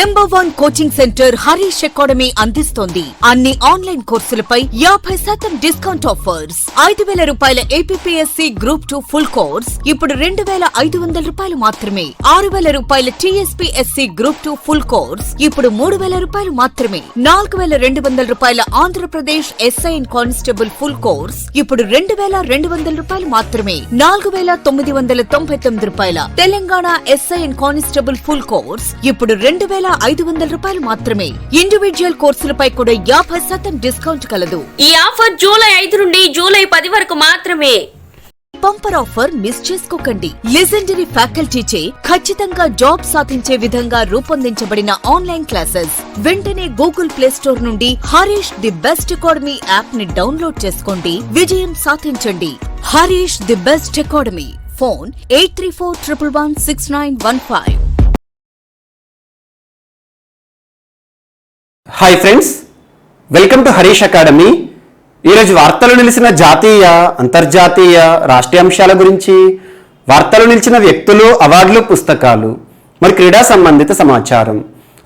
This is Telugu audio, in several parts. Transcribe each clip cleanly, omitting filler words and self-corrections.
#1 కోచింగ్ సెంటర్ హరీష్ అకాడమీ అందిస్తోంది. అన్ని ఆన్లైన్ కోర్సులపై 50% డిస్కౌంట్ ఆఫర్స్. 5,000 రూపాయల ఏపీపీఎస్సీ గ్రూప్ 2 ఫుల్ కోర్స్ ఇప్పుడు 2,500 రూపాయలు మాత్రమే. 6,000 రూపాయల టీఎస్పీఎస్సీ గ్రూప్ 2 ఫుల్ కోర్స్ ఇప్పుడు 3,000 రూపాయలు మాత్రమే. 4,200 రూపాయల Andhra Pradesh SIN constable full course ఇప్పుడు 2,200 రూపాయలు మాత్రమే. 4,999 రూపాయల Telangana SIN constable full course ఇప్పుడు 2,500 రూపాయలు మాత్రమే. ఇండివిజువల్ కోర్సులపై కూడా 50% డిస్కౌంట్ కలదు. ఈ ఆఫర్ జూలై 5 నుండి జూలై 10 వరకు మాత్రమే. బంపర్ ఆఫర్ మిస్ చేసుకోకండి. లెజెండరీ ఫ్యాకల్టీచే ఖచ్చితంగా జాబ్ సాధించే విధంగా రూపొందించబడిన ఆన్లైన్ క్లాసెస్. వెంటనే గూగుల్ ప్లే స్టోర్ నుండి Harish the best academy app ని డౌన్లోడ్ చేసుకోండి. విజయం సాధించండి. Harish the best academy. Phone 8341116915. Hi friends, welcome to Harish academy. ఈరోజు వార్తలు నిలిచిన జాతీయ, అంతర్జాతీయ, రాష్ట్రీయ అంశాల గురించి, వార్తలు నిలిచిన వ్యక్తులు, అవార్డులు, పుస్తకాలు, మరి క్రీడా సంబంధిత సమాచారం,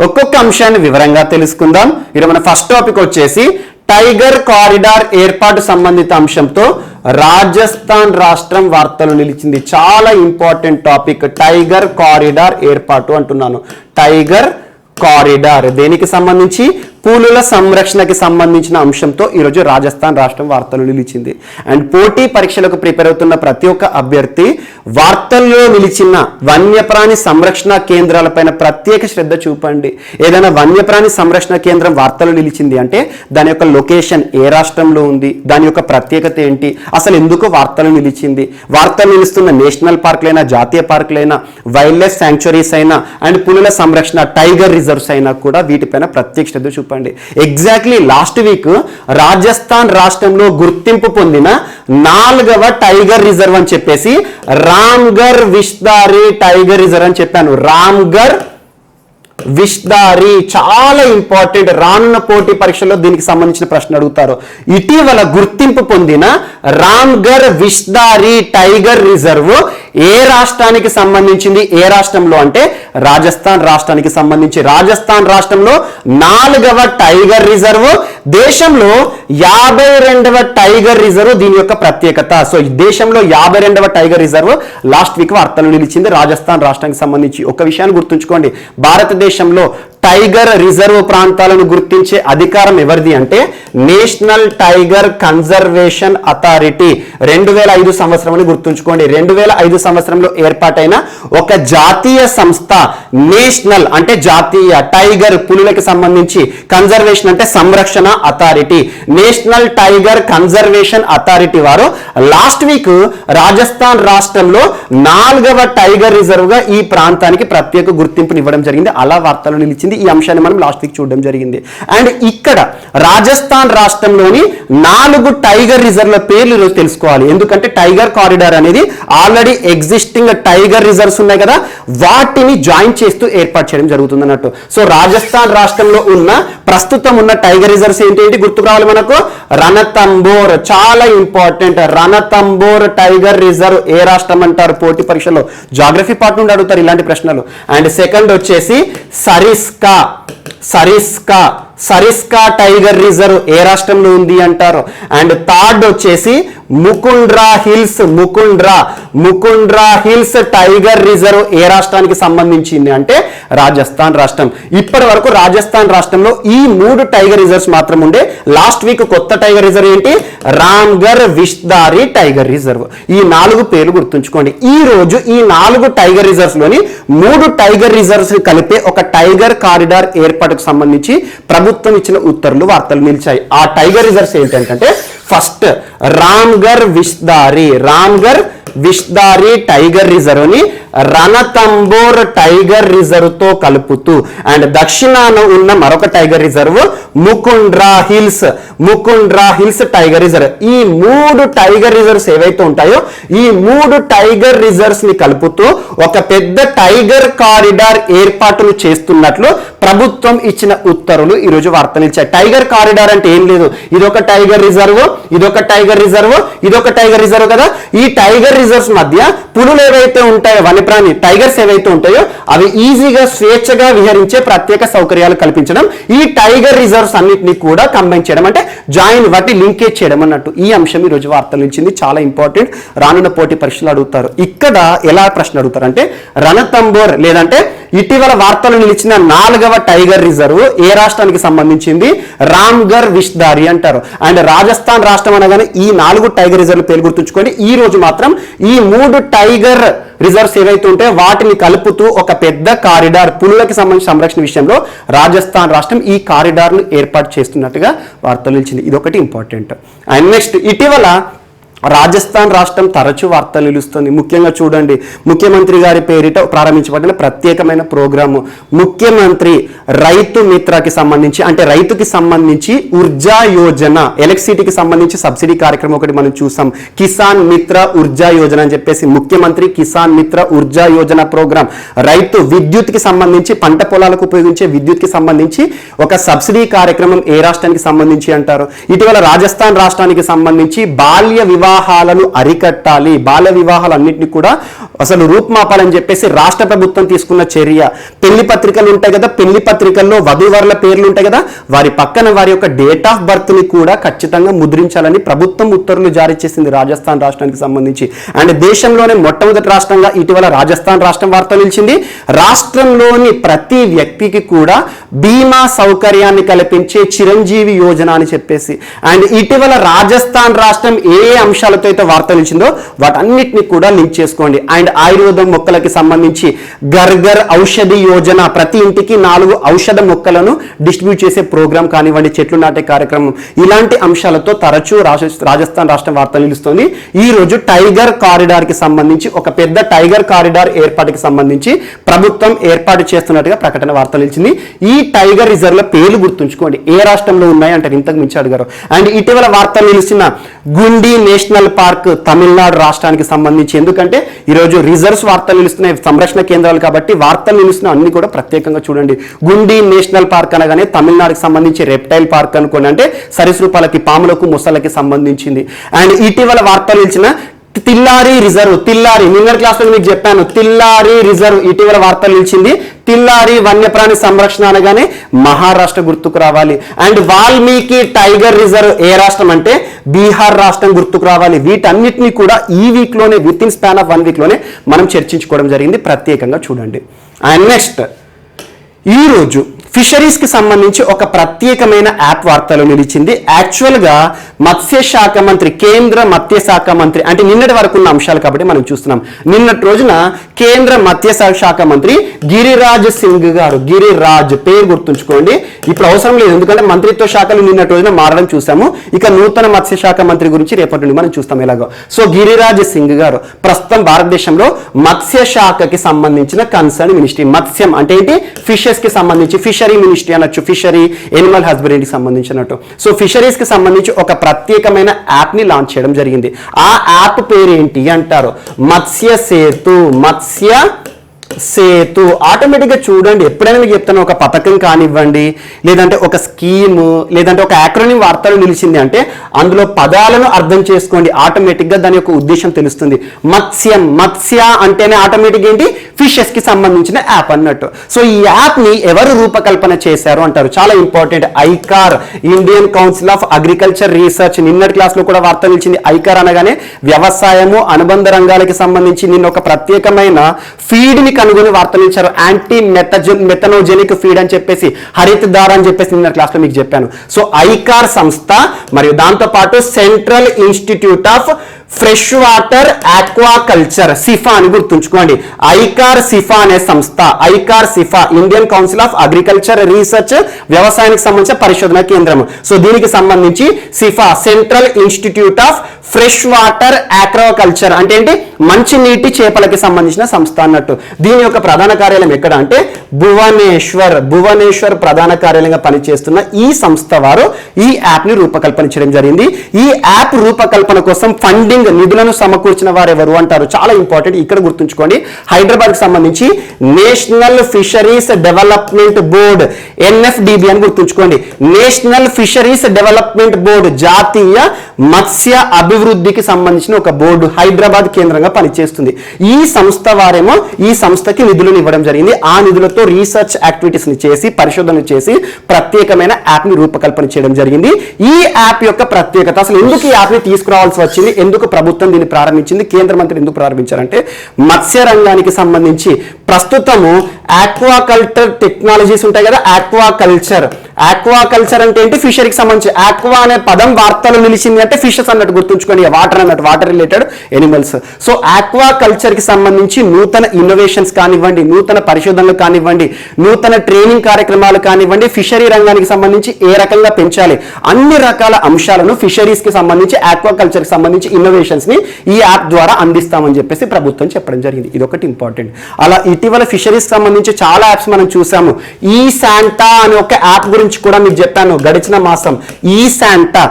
ఒక్కొక్క అంశాన్ని వివరంగా తెలుసుకుందాం. ఈరోజు మన ఫస్ట్ టాపిక్ వచ్చేసి టైగర్ కారిడార్ ఏర్పాటు సంబంధిత అంశంతో రాజస్థాన్ రాష్ట్రం వార్తలు నిలిచింది. చాలా ఇంపార్టెంట్ టాపిక్. టైగర్ కారిడార్ ఏర్పాటు అంటున్నాను. టైగర్ కారిడార్ దేనికి సంబంధించి? పులుల సంరక్షణకి సంబంధించిన అంశంతో ఈరోజు రాజస్థాన్ రాష్ట్రం వార్తలు నిలిచింది. అండ్ పోటీ పరీక్షలకు ప్రిపేర్ అవుతున్న ప్రతి ఒక్క అభ్యర్థి వార్తల్లో నిలిచిన వన్యప్రాణి సంరక్షణ కేంద్రాలపైన ప్రత్యేక శ్రద్ధ చూపండి. ఏదైనా వన్యప్రాణి సంరక్షణ కేంద్రం వార్తలు నిలిచింది అంటే దాని యొక్క లొకేషన్ ఏ రాష్ట్రంలో ఉంది, దాని యొక్క ప్రత్యేకత ఏంటి, అసలు ఎందుకు వార్తలు నిలిచింది, వార్తలు నిలుస్తున్న నేషనల్ పార్క్లైనా, జాతీయ పార్కులైనా, వైల్డ్ లైఫ్ శాంక్చురీస్ అయినా, అండ్ పులుల సంరక్షణ టైగర్ రిజర్వ్స్ అయినా కూడా వీటిపైన ప్రత్యేక శ్రద్ధ చూపండి. ఎగ్జాక్ట్లీ లాస్ట్ వీక్ రాజస్థాన్ రాష్ట్రంలో గుర్తింపు పొందిన 4వ టైగర్ రిజర్వ్ అని చెప్పేసి రామ్గర్ విష్దారి టైగర్ రిజర్వ్ అని చెప్పాను. రామ్గర్ విష్దారి చాలా ఇంపార్టెంట్. రానున్న పోటీ పరీక్షల్లో దీనికి సంబంధించిన ప్రశ్న అడుగుతారు. ఇటీవల గుర్తింపు పొందిన రామ్గర్ విష్దారి టైగర్ రిజర్వ్ ఏ రాష్ట్రానికి సంబంధించింది? ఏ రాష్ట్రంలో అంటే రాజస్థాన్ రాష్ట్రానికి సంబంధించి. రాజస్థాన్ రాష్ట్రంలో 4వ టైగర్ రిజర్వ్, దేశంలో 52వ టైగర్ రిజర్వ్. దీని యొక్క ప్రత్యేకత. సో దేశంలో 52వ టైగర్ రిజర్వ్ లాస్ట్ వీక్ వార్తలు నిలిచింది రాజస్థాన్ రాష్ట్రానికి సంబంధించి. ఒక విషయాన్ని గుర్తుంచుకోండి, భారతదేశంలో టైగర్ రిజర్వ్ ప్రాంతాలను గుర్తించే అధికారం ఎవరిది అంటే నేషనల్ టైగర్ కన్జర్వేషన్ అథారిటీ. 2005 సంవత్సరం అని గుర్తుంచుకోండి. 2005 సంవత్సరంలో ఏర్పాటైన ఒక జాతీయ సంస్థ నేషనల్ అంటే జాతీయ, టైగర్ పులులకి సంబంధించి, కన్జర్వేషన్ అంటే సంరక్షణ authority. National tiger conservation authority వారు లాస్ట్ వీక్ రాజస్థాన్ రాష్ట్రంలో 4వ టైగర్ రిజర్వ్ గా ఈ ప్రాంతానికి ప్రత్యేక గుర్తింపునివ్వడం జరిగింది. అలా వార్తలు నిలిచింది. ఈ అంశాన్ని మనం లాస్ట్ వీక్ చూడడం జరిగింది. అండ్ ఇక్కడ రాజస్థాన్ రాష్ట్రంలోని 4 టైగర్ రిజర్వ్ల పేర్లు ఈరోజు తెలుసుకోవాలి. ఎందుకంటే టైగర్ కారిడార్ అనేది ఆల్రెడీ ఎగ్జిస్టింగ్ టైగర్ రిజర్వ్స్ ఉన్నాయి కదా, వాటిని జాయిన్ చేస్తూ ఏర్పాటు చేయడం జరుగుతుంది అన్నట్టు. సో రాజస్థాన్ రాష్ట్రంలో ఉన్న ప్రస్తుతం ఉన్న టైగర్ రిజర్వ్స్ ఏంటి గుర్తుకు రావాలి మనకు? రణతంబోర్ చాలా ఇంపార్టెంట్. రణతంబోర్ టైగర్ రిజర్వ్ ఏ రాష్ట్రం అంటారు? పోటీ పరీక్షలో జాగ్రఫీ పార్ట్ నుండి అడుగుతారు ఇలాంటి ప్రశ్నలు. అండ్ సెకండ్ వచ్చేసి సరిస్కా టైగర్ రిజర్వ్ ఏ రాష్ట్రంలో ఉంది అంటారు. అండ్ థర్డ్ వచ్చేసి ముకుండ్రా హిల్స్ టైగర్ రిజర్వ్ ఏ రాష్ట్రానికి సంబంధించింది అంటే రాజస్థాన్ రాష్ట్రం. ఇప్పటి వరకు రాజస్థాన్ రాష్ట్రంలో ఈ 3 టైగర్ రిజర్వ్స్ మాత్రం ఉండే. లాస్ట్ వీక్ కొత్త టైగర్ రిజర్వ్ ఏంటి? Ramgarh Vishdhari tiger reserve. ఈ 4 పేర్లు గుర్తుంచుకోండి. ఈ రోజు ఈ 4 టైగర్ రిజర్వ్స్ లోని 3 టైగర్ రిజర్వ్స్ కలిపే ఒక టైగర్ కారిడార్ ఏర్పాటుకు సంబంధించి ప్రభుత్వం ఇచ్చిన ఉత్తర్వులు వార్తలు నిలిచాయి. ఆ టైగర్ రిజర్వ్స్ ఏంటంటే first Ramgarh Vishdhari tiger reserve ని రణతంబోర్ టైగర్ రిజర్వ్ తో కలుపుతూ, అండ్ దక్షిణాన ఉన్న మరొక tiger reserve Mukundra hills tiger reserve. ఈ 3 టైగర్ రిజర్వ్స్ ఏవైతే ఉంటాయో ఈ 3 టైగర్ రిజర్వ్స్ ని కలుపుతూ ఒక పెద్ద టైగర్ కారిడార్ ఏర్పాటును చేస్తున్నట్లు ప్రభుత్వం ఇచ్చిన ఉత్తర్వులు ఈ రోజు వార్తలు ఇచ్చాయి. టైగర్ కారిడార్ అంటే ఏం లేదు, ఇదొక టైగర్ రిజర్వ్, ఇదొక టైగర్ రిజర్వ్, ఇదొక టైగర్ రిజర్వ్ కదా. ఈ టైగర్ రిజర్వ్స్ మధ్య పులులు ఏవైతే ఉంటాయో, వన్యప్రాణి టైగర్స్ ఏవైతే ఉంటాయో అవి ఈజీగా స్వేచ్ఛగా విహరించే ప్రత్యేక సౌకర్యాలు కల్పించడం, ఈ టైగర్ రిజర్వ్స్ అన్నింటినీ కూడా కంబైన్ చేయడం, అంటే జాయిన్ వాటి లింకేజ్ చేయడం అన్నట్టు. ఈ అంశం ఈ రోజు వార్తలు ఇచ్చింది, చాలా ఇంపార్టెంట్. రానున్న పోటీ పరీక్షలు అడుగుతారు. ఇక్కడ ఎలా ప్రశ్న అడుగుతారు అంటే రణతంబోర్ లేదంటే ఇటీవల వార్తలు నిలిచిన 4వ టైగర్ రిజర్వ్ ఏ రాష్ట్రానికి సంబంధించింది? రామ్గర్ విష్దారి అంటారు. అండ్ రాజస్థాన్ రాష్ట్రం అనగానే ఈ 4 టైగర్ రిజర్వ్ పేరు గుర్తుంచుకోండి. ఈ రోజు మాత్రం ఈ 3 టైగర్ రిజర్వ్స్ ఏవైతే ఉంటాయో వాటిని కలుపుతూ ఒక పెద్ద కారిడార్, పులులకి సంబంధించిన సంరక్షణ విషయంలో రాజస్థాన్ రాష్ట్రం ఈ కారిడార్ను ఏర్పాటు చేస్తున్నట్టుగా వార్తలు నిలిచింది. ఇది ఒకటి ఇంపార్టెంట్. అండ్ నెక్స్ట్, ఇటీవల రాజస్థాన్ రాష్ట్రం తరచూ వార్తలు నిలుస్తుంది. ముఖ్యంగా చూడండి, ముఖ్యమంత్రి గారి పేరిట ప్రారంభించబడిన ప్రత్యేకమైన ప్రోగ్రాము ముఖ్యమంత్రి రైతు మిత్రకి సంబంధించి, అంటే రైతుకి సంబంధించి ఉర్జా యోజన, ఎలక్ట్రిసిటీకి సంబంధించి సబ్సిడీ కార్యక్రమం ఒకటి మనం చూసాం. కిసాన్ మిత్ర ఉర్జా యోజన అని చెప్పేసి ముఖ్యమంత్రి కిసాన్ మిత్ర ఉర్జా యోజన ప్రోగ్రాం రైతు విద్యుత్కి సంబంధించి, పంట పొలాలకు ఉపయోగించే విద్యుత్కి సంబంధించి ఒక సబ్సిడీ కార్యక్రమం ఏ రాష్ట్రానికి సంబంధించి అంటారు? ఇటీవల రాజస్థాన్ రాష్ట్రానికి సంబంధించి బాల్య వివాహాలను అరికట్టాలి, బాల్య వివాహాలన్నింటినీ కూడా అసలు రూపుమాపాలని చెప్పేసి రాష్ట్ర ప్రభుత్వం తీసుకున్న చర్య. పెళ్లి పత్రికలు ఉంటాయి కదా, పెళ్లి పత్రికల్లో వధూవరుల పేర్లు ఉంటాయి కదా, వారి పక్కన వారి యొక్క డేట్ ఆఫ్ బర్త్ ని కూడా ఖచ్చితంగా ముద్రించాలని ప్రభుత్వం ఉత్తర్వులు జారీ చేసింది రాజస్థాన్ రాష్ట్రానికి సంబంధించి. అండ్ దేశంలోనే మొట్టమొదటి రాష్ట్రంగా ఇటీవల రాజస్థాన్ రాష్ట్రం వార్త నిలిచింది. రాష్ట్రంలోని ప్రతి వ్యక్తికి కూడా బీమా సౌకర్యాన్ని కల్పించే చిరంజీవి యోజన అని చెప్పేసి. అండ్ ఇటీవల రాజస్థాన్ రాష్ట్రం ఏ అంశాలతో అయితే వార్త నిలిచిందో వాటన్నిటిని కూడా లింక్ చేసుకోండి. అండ్ ఆయుర్వేదం మొక్కలకి సంబంధించి గర్గర్ ఔషధి యోజన, ప్రతి ఇంటికి 4 ఔషధ మొక్కలను డిస్ట్రిబ్యూట్ చేసే ప్రోగ్రామ్ కానివ్వండి, చెట్లు నాటే కార్యక్రమం, ఇలాంటి అంశాలతో తరచూ రాజస్థాన్ రాష్ట్రం వార్త నిలుస్తుంది. ఈ రోజు టైగర్ కారిడార్ కి సంబంధించి, ఒక పెద్ద టైగర్ కారిడార్ ఏర్పాటుకి సంబంధించి ప్రభుత్వం ఏర్పాటు చేస్తున్నట్టుగా ప్రకటన వార్త నిలిచింది. ఈ టైగర్ రిజర్వ్ల పేర్లు గుర్తుంచుకోండి, ఏ రాష్ట్రంలో ఉన్నాయి అంటే ఇంతకు మించి అడిగారు. అండ్ ఇటీవల వార్త నిలిచిన గుండి నేషనల్ పార్క్ తమిళనాడు రాష్ట్రానికి సంబంధించి, ఎందుకంటే ఈరోజు రిజర్వ్స్ వార్తలు నిలుస్తున్నాయి, సంరక్షణ కేంద్రాలు కాబట్టి వార్తలు నిలుస్తున్న అన్ని కూడా ప్రత్యేకంగా చూడండి. గుండి నేషనల్ పార్క్ అనగానే తమిళనాడుకి సంబంధించి రెప్టైల్ పార్క్ అనుకోండి, అంటే సరీసృపాలకి, పాములకు, మొసళ్ళకి సంబంధించింది. అండ్ ఇటీవల వార్తలు నిలిచిన తిల్లారి రిజర్వ్, తిల్లారి నిన్నటి క్లాస్లో మీకు చెప్పాను, తిల్లారి రిజర్వ్ ఇటీవల వార్తలు నిలిచింది. తిల్లారి వన్యప్రాణి సంరక్షణ అనగానే మహారాష్ట్ర గుర్తుకు రావాలి. అండ్ వాల్మీకి టైగర్ రిజర్వ్ ఏ రాష్ట్రం అంటే బీహార్ రాష్ట్రం గుర్తుకు రావాలి. వీటన్నిటిని కూడా ఈ వీక్ లోనే, with in span of 1 week లోనే మనం చర్చించుకోవడం జరిగింది, ప్రత్యేకంగా చూడండి. అండ్ నెక్స్ట్, ఈ రోజు ఫిషరీస్ కి సంబంధించి ఒక ప్రత్యేకమైన యాప్ వార్తలు నిలిచింది. యాక్చువల్ గా మత్స్యశాఖ మంత్రి, కేంద్ర మత్స్యశాఖ మంత్రి, అంటే నిన్నటి వరకు ఉన్న అంశాలు కాబట్టి మనం చూస్తున్నాం. నిన్నటి రోజున కేంద్ర మత్స్యశాఖ మంత్రి గిరిరాజ్ సింగ్ గారు, గిరిరాజ్ పేరు గుర్తుంచుకోండి, ఇప్పుడు అవసరం లేదు ఎందుకంటే మంత్రిత్వ శాఖలు నిన్నటి రోజున మారడం చూసాము. ఇక నూతన మత్స్యశాఖ మంత్రి గురించి రేపటి నుండి మనం చూస్తాం ఎలాగో. సో గిరిరాజ్ సింగ్ గారు ప్రస్తుతం భారతదేశంలో మత్స్యశాఖకి సంబంధించిన కన్సర్న్ మినిస్ట్రీ, మత్స్యం అంటే ఏంటి, ఫిషెస్ కి సంబంధించి ఫిషరీ మినిస్ట్రీ అనొచ్చు, ఫిషరీ ఎనిమల్ హస్బెండరీకి సంబంధించినట్టు. సో ఫిషరీస్ కి సంబంధించి ఒక ప్రత్యేకమైన యాప్ ని లాంచ్ చేయడం జరిగింది. ఆ యాప్ పేరు ఏంటి అంటారు? మత్స్య సేతు. మత్స్య సేతు. ఆటోమేటిక్గా చూడండి, ఎప్పుడైనా మీకు చెప్తాను, ఒక పథకం కానివ్వండి, లేదంటే ఒక స్కీమ్, లేదంటే ఒక యాక్రోనిమ్ వార్తలు నిలిచింది అంటే అందులో పదాలను అర్థం చేసుకోండి, ఆటోమేటిక్గా దాని యొక్క ఉద్దేశం తెలుస్తుంది. మత్స్యం, మత్స్య అంటేనే ఆటోమేటిక్ ఏంటి, ఫిషెస్ కి సంబంధించిన యాప్ అన్నట్టు. సో ఈ యాప్ ని ఎవరు రూపకల్పన చేశారు అంటారు? చాలా important, ICAR, Indian council of agriculture research. నిన్నటి క్లాస్ లో కూడా వార్త నిలిచింది. ఐకార్ అనగానే వ్యవసాయము, అనుబంధ రంగాలకి సంబంధించి నిన్న ఒక ప్రత్యేకమైన ఫీడ్ ని కనుగొని వార్తలు ఇచ్చారు. యాంటీ మెథనోజెనిక్ ఫీడ్ అని చెప్పేసి, హరితదార్ అని చెప్పేసి నిన్న క్లాస్ లో మీకు చెప్పాను. సో ఐకార్ సంస్థ మరియు దాంతో పాటు central institute of fresh water aquaculture, CIFA అని గుర్తుంచుకోండి. ఐకార్ సిఫా అనే సంస్థ, ICAR CIFA Indian council of agriculture research, వ్యవసాయానికి సంబంధించిన పరిశోధన కేంద్రం. సో దీనికి సంబంధించి CIFA, central institute of fresh water aquaculture అంటే ఏంటి, మంచినీటి చేపలకి సంబంధించిన సంస్థ అన్నట్టు. దీని యొక్క ప్రధాన కార్యాలయం ఎక్కడ అంటే భువనేశ్వర్ ప్రధాన కార్యాలయంగా పనిచేస్తున్న ఈ సంస్థ వారు ఈ యాప్ ని రూపకల్పన చేయడం జరిగింది. ఈ యాప్ రూపకల్పన కోసం ఫండింగ్ ఫండింగ్ నిధులను సమకూర్చిన వారు ఎవరు అంటారు? చాలా ఇంపార్టెంట్, ఇక్కడ గుర్తుంచుకోండి. హైదరాబాద్ కి సంబంధించి national fisheries development board, NFDB అని గుర్తుంచుకోండి. నేషనల్ ఫిషరీస్ డెవలప్మెంట్ బోర్డు, జాతీయ మత్స్య అభివృద్ధికి సంబంధించిన ఒక బోర్డు హైదరాబాద్ కేంద్రంగా పనిచేస్తుంది. ఈ సంస్థ వారేమో ఈ సంస్థకి నిధులను ఇవ్వడం జరిగింది. ఆ నిధులతో రీసెర్చ్ యాక్టివిటీస్ ని చేసి, పరిశోధనలు చేసి ప్రత్యేకమైన యాప్ ని రూపకల్పన చేయడం జరిగింది. ఈ యాప్ యొక్క ప్రత్యేకత, అసలు ఎందుకు ఈ యాప్ ని తీసుకురావాల్సి వచ్చింది, ఎందుకు ప్రభుత్వం దీన్ని ప్రారంభించింది, కేంద్ర మంత్రి ఎందుకు ప్రారంభించారంటే మత్స్య రంగానికి సంబంధించి ప్రస్తుతము ఆక్వాకల్చర్ టెక్నాలజీస్ ఉంటాయి కదా, ఆక్వాకల్చర్ అంటే ఏంటి? ఫిషరీకి సంబంధించి. ఆక్వా అనే పదం వార్తలు నిలిచింది అంటే ఫిషెస్ అన్నట్టు గుర్తుంచుకోండి, వాటర్ అన్నట్టు, water related animals. So aquaculture కి సంబంధించి నూతన ఇన్నోవేషన్స్ కానివ్వండి, నూతన పరిశోధనలు కానివ్వండి, నూతన ట్రైనింగ్ కార్యక్రమాలు కానివ్వండి, ఫిషరీ రంగానికి సంబంధించి ఏ రకంగా పెంచాలి, అన్ని రకాల అంశాలను ఫిషరీస్ కి సంబంధించి, ఆక్వాకల్చర్ కి సంబంధించి ఇన్నోవేషన్స్ ని ఈ యాప్ ద్వారా అందిస్తామని చెప్పేసి ప్రభుత్వం చెప్పడం జరిగింది. ఇది ఒకటి ఇంపార్టెంట్. అలా ఇటీవల ఫిషరీస్ సంబంధించి చాలా యాప్స్ మనం చూసాము. ఈ శాంటా అనే ఒక యాప్ గురించి కూడా మీకు చెప్పాను గడిచిన మాసం. ఈ శాంటా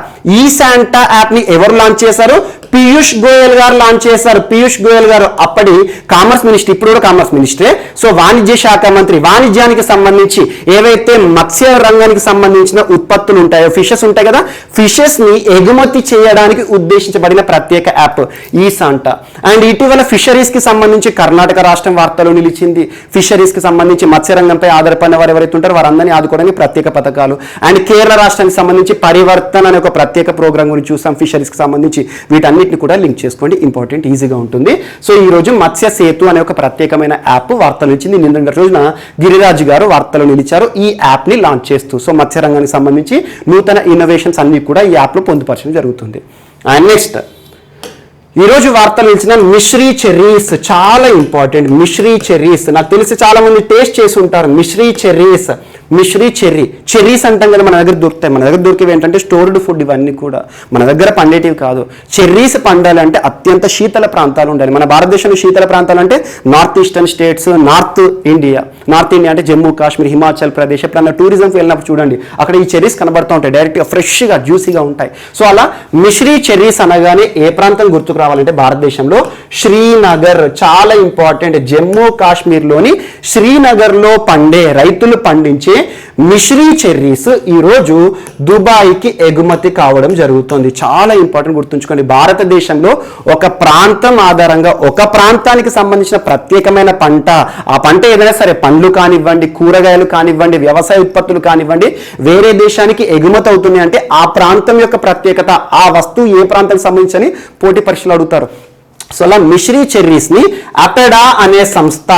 యాప్ ని ఎవరు లాంచ్ చేశారు? పీయూష్ గోయల్ గారు లాంచ్ చేశారు. పీయూష్ గోయల్ గారు అప్పటి కామర్స్ మినిస్టర్, ఇప్పుడు కూడా కామర్స్ మినిస్టరే. సో వాణిజ్య శాఖ మంత్రి. వాణిజ్యానికి సంబంధించి ఏవైతే మత్స్య రంగానికి సంబంధించిన ఉత్పత్తులు ఉంటాయో, ఫిషెస్ ఉంటాయి కదా, ఫిషెస్ ని ఎగుమతి చేయడానికి ఉద్దేశించబడిన ప్రత్యేక యాప్ ఈ శాంటా. అండ్ ఇటీవల ఫిషరీస్ కి సంబంధించి కర్ణాటక రాష్ట్రం వార్తలు నిలిచింది. ఫిషరీస్ కి సంబంధించి మత్స్య రంగంపై ఆధారపడిన వారు ఎవరైతే ఉంటారో వారందరినీ ఆదుకోవడానికి ప్రత్యేక పథకాలు. అండ్ కేరళ రాష్ట్రానికి సంబంధించి పరివర్తన అనే ఒక ప్రత్యేక ప్రోగ్రామ్ గురించి చూసాం ఫిషరీస్ కి సంబంధించి. వీటన్నిటిని కూడా లింక్ చేసుకోండి, ఇంపార్టెంట్, ఈజీగా ఉంటుంది. సో ఈ రోజు మత్స్య సేతు అనే ఒక ప్రత్యేకమైన యాప్ వార్తలు నిలిచింది. నిన్న రోజున గిరిరాజు గారు వార్తలు నిలిచారు ఈ యాప్ ని లాంచ్ చేస్తూ. సో మత్స్య రంగానికి సంబంధించి నూతన ఇన్నోవేషన్స్ అన్ని కూడా ఈ యాప్ లో పొందుపరచడం జరుగుతుంది. అండ్ నెక్స్ట్ ఈ రోజు వార్తలు ఇచ్చిన మిశ్రీ చెర్రీస్, చాలా ఇంపార్టెంట్. మిశ్రీ చెర్రీస్ నాకు తెలిసి చాలా మంది టేస్ట్ చేసి ఉంటారు. మిశ్రీ చెర్రీస్ అంటాం కదా, మన దగ్గర దొరుకుతాయి. మన దగ్గర దొరికేవి ఏంటంటే స్టోర్డ్ ఫుడ్, ఇవన్నీ కూడా మన దగ్గర పండేటివి కాదు. చెర్రీస్ పండాలంటే అత్యంత శీతల ప్రాంతాలు ఉండాలి. మన భారతదేశంలో శీతల ప్రాంతాలు అంటే north eastern states, north India అంటే జమ్మూ కాశ్మీర్, హిమాచల్ ప్రదేశ్. ఎప్పుడన్నా టూరిజంకి వెళ్ళినప్పుడు చూడండి, అక్కడ ఈ చెర్రీస్ కనబడుతూ ఉంటాయి, డైరెక్ట్గా ఫ్రెష్గా జ్యూసీగా ఉంటాయి. సో అలా మిశ్రీ చెర్రీస్ అనగానే ఏ ప్రాంతం గుర్తుకు రావాలంటే భారతదేశంలో శ్రీనగర్, చాలా ఇంపార్టెంట్. జమ్మూ కాశ్మీర్లోని శ్రీనగర్లో రైతులు పండించే మిశ్రీ చెర్రీస్ ఈ రోజు దుబాయ్కి ఎగుమతి కావడం జరుగుతుంది. చాలా ఇంపార్టెంట్, గుర్తుంచుకోండి. భారతదేశంలో ఒక ప్రాంతం ఆధారంగా ఒక ప్రాంతానికి సంబంధించిన ప్రత్యేకమైన పంట, ఆ పంట ఏదైనా సరే, పండ్లు కానివ్వండి, కూరగాయలు కానివ్వండి, వ్యవసాయ ఉత్పత్తులు కానివ్వండి, వేరే దేశానికి ఎగుమతి అవుతుంది అంటే ఆ ప్రాంతం యొక్క ప్రత్యేకత, ఆ వస్తువు ఏ ప్రాంతానికి సంబంధించి పోటీ పరీక్షలు అడుగుతారు. సో అలా మిశ్రీ చెర్రీస్ ని అపెడా అనే సంస్థ,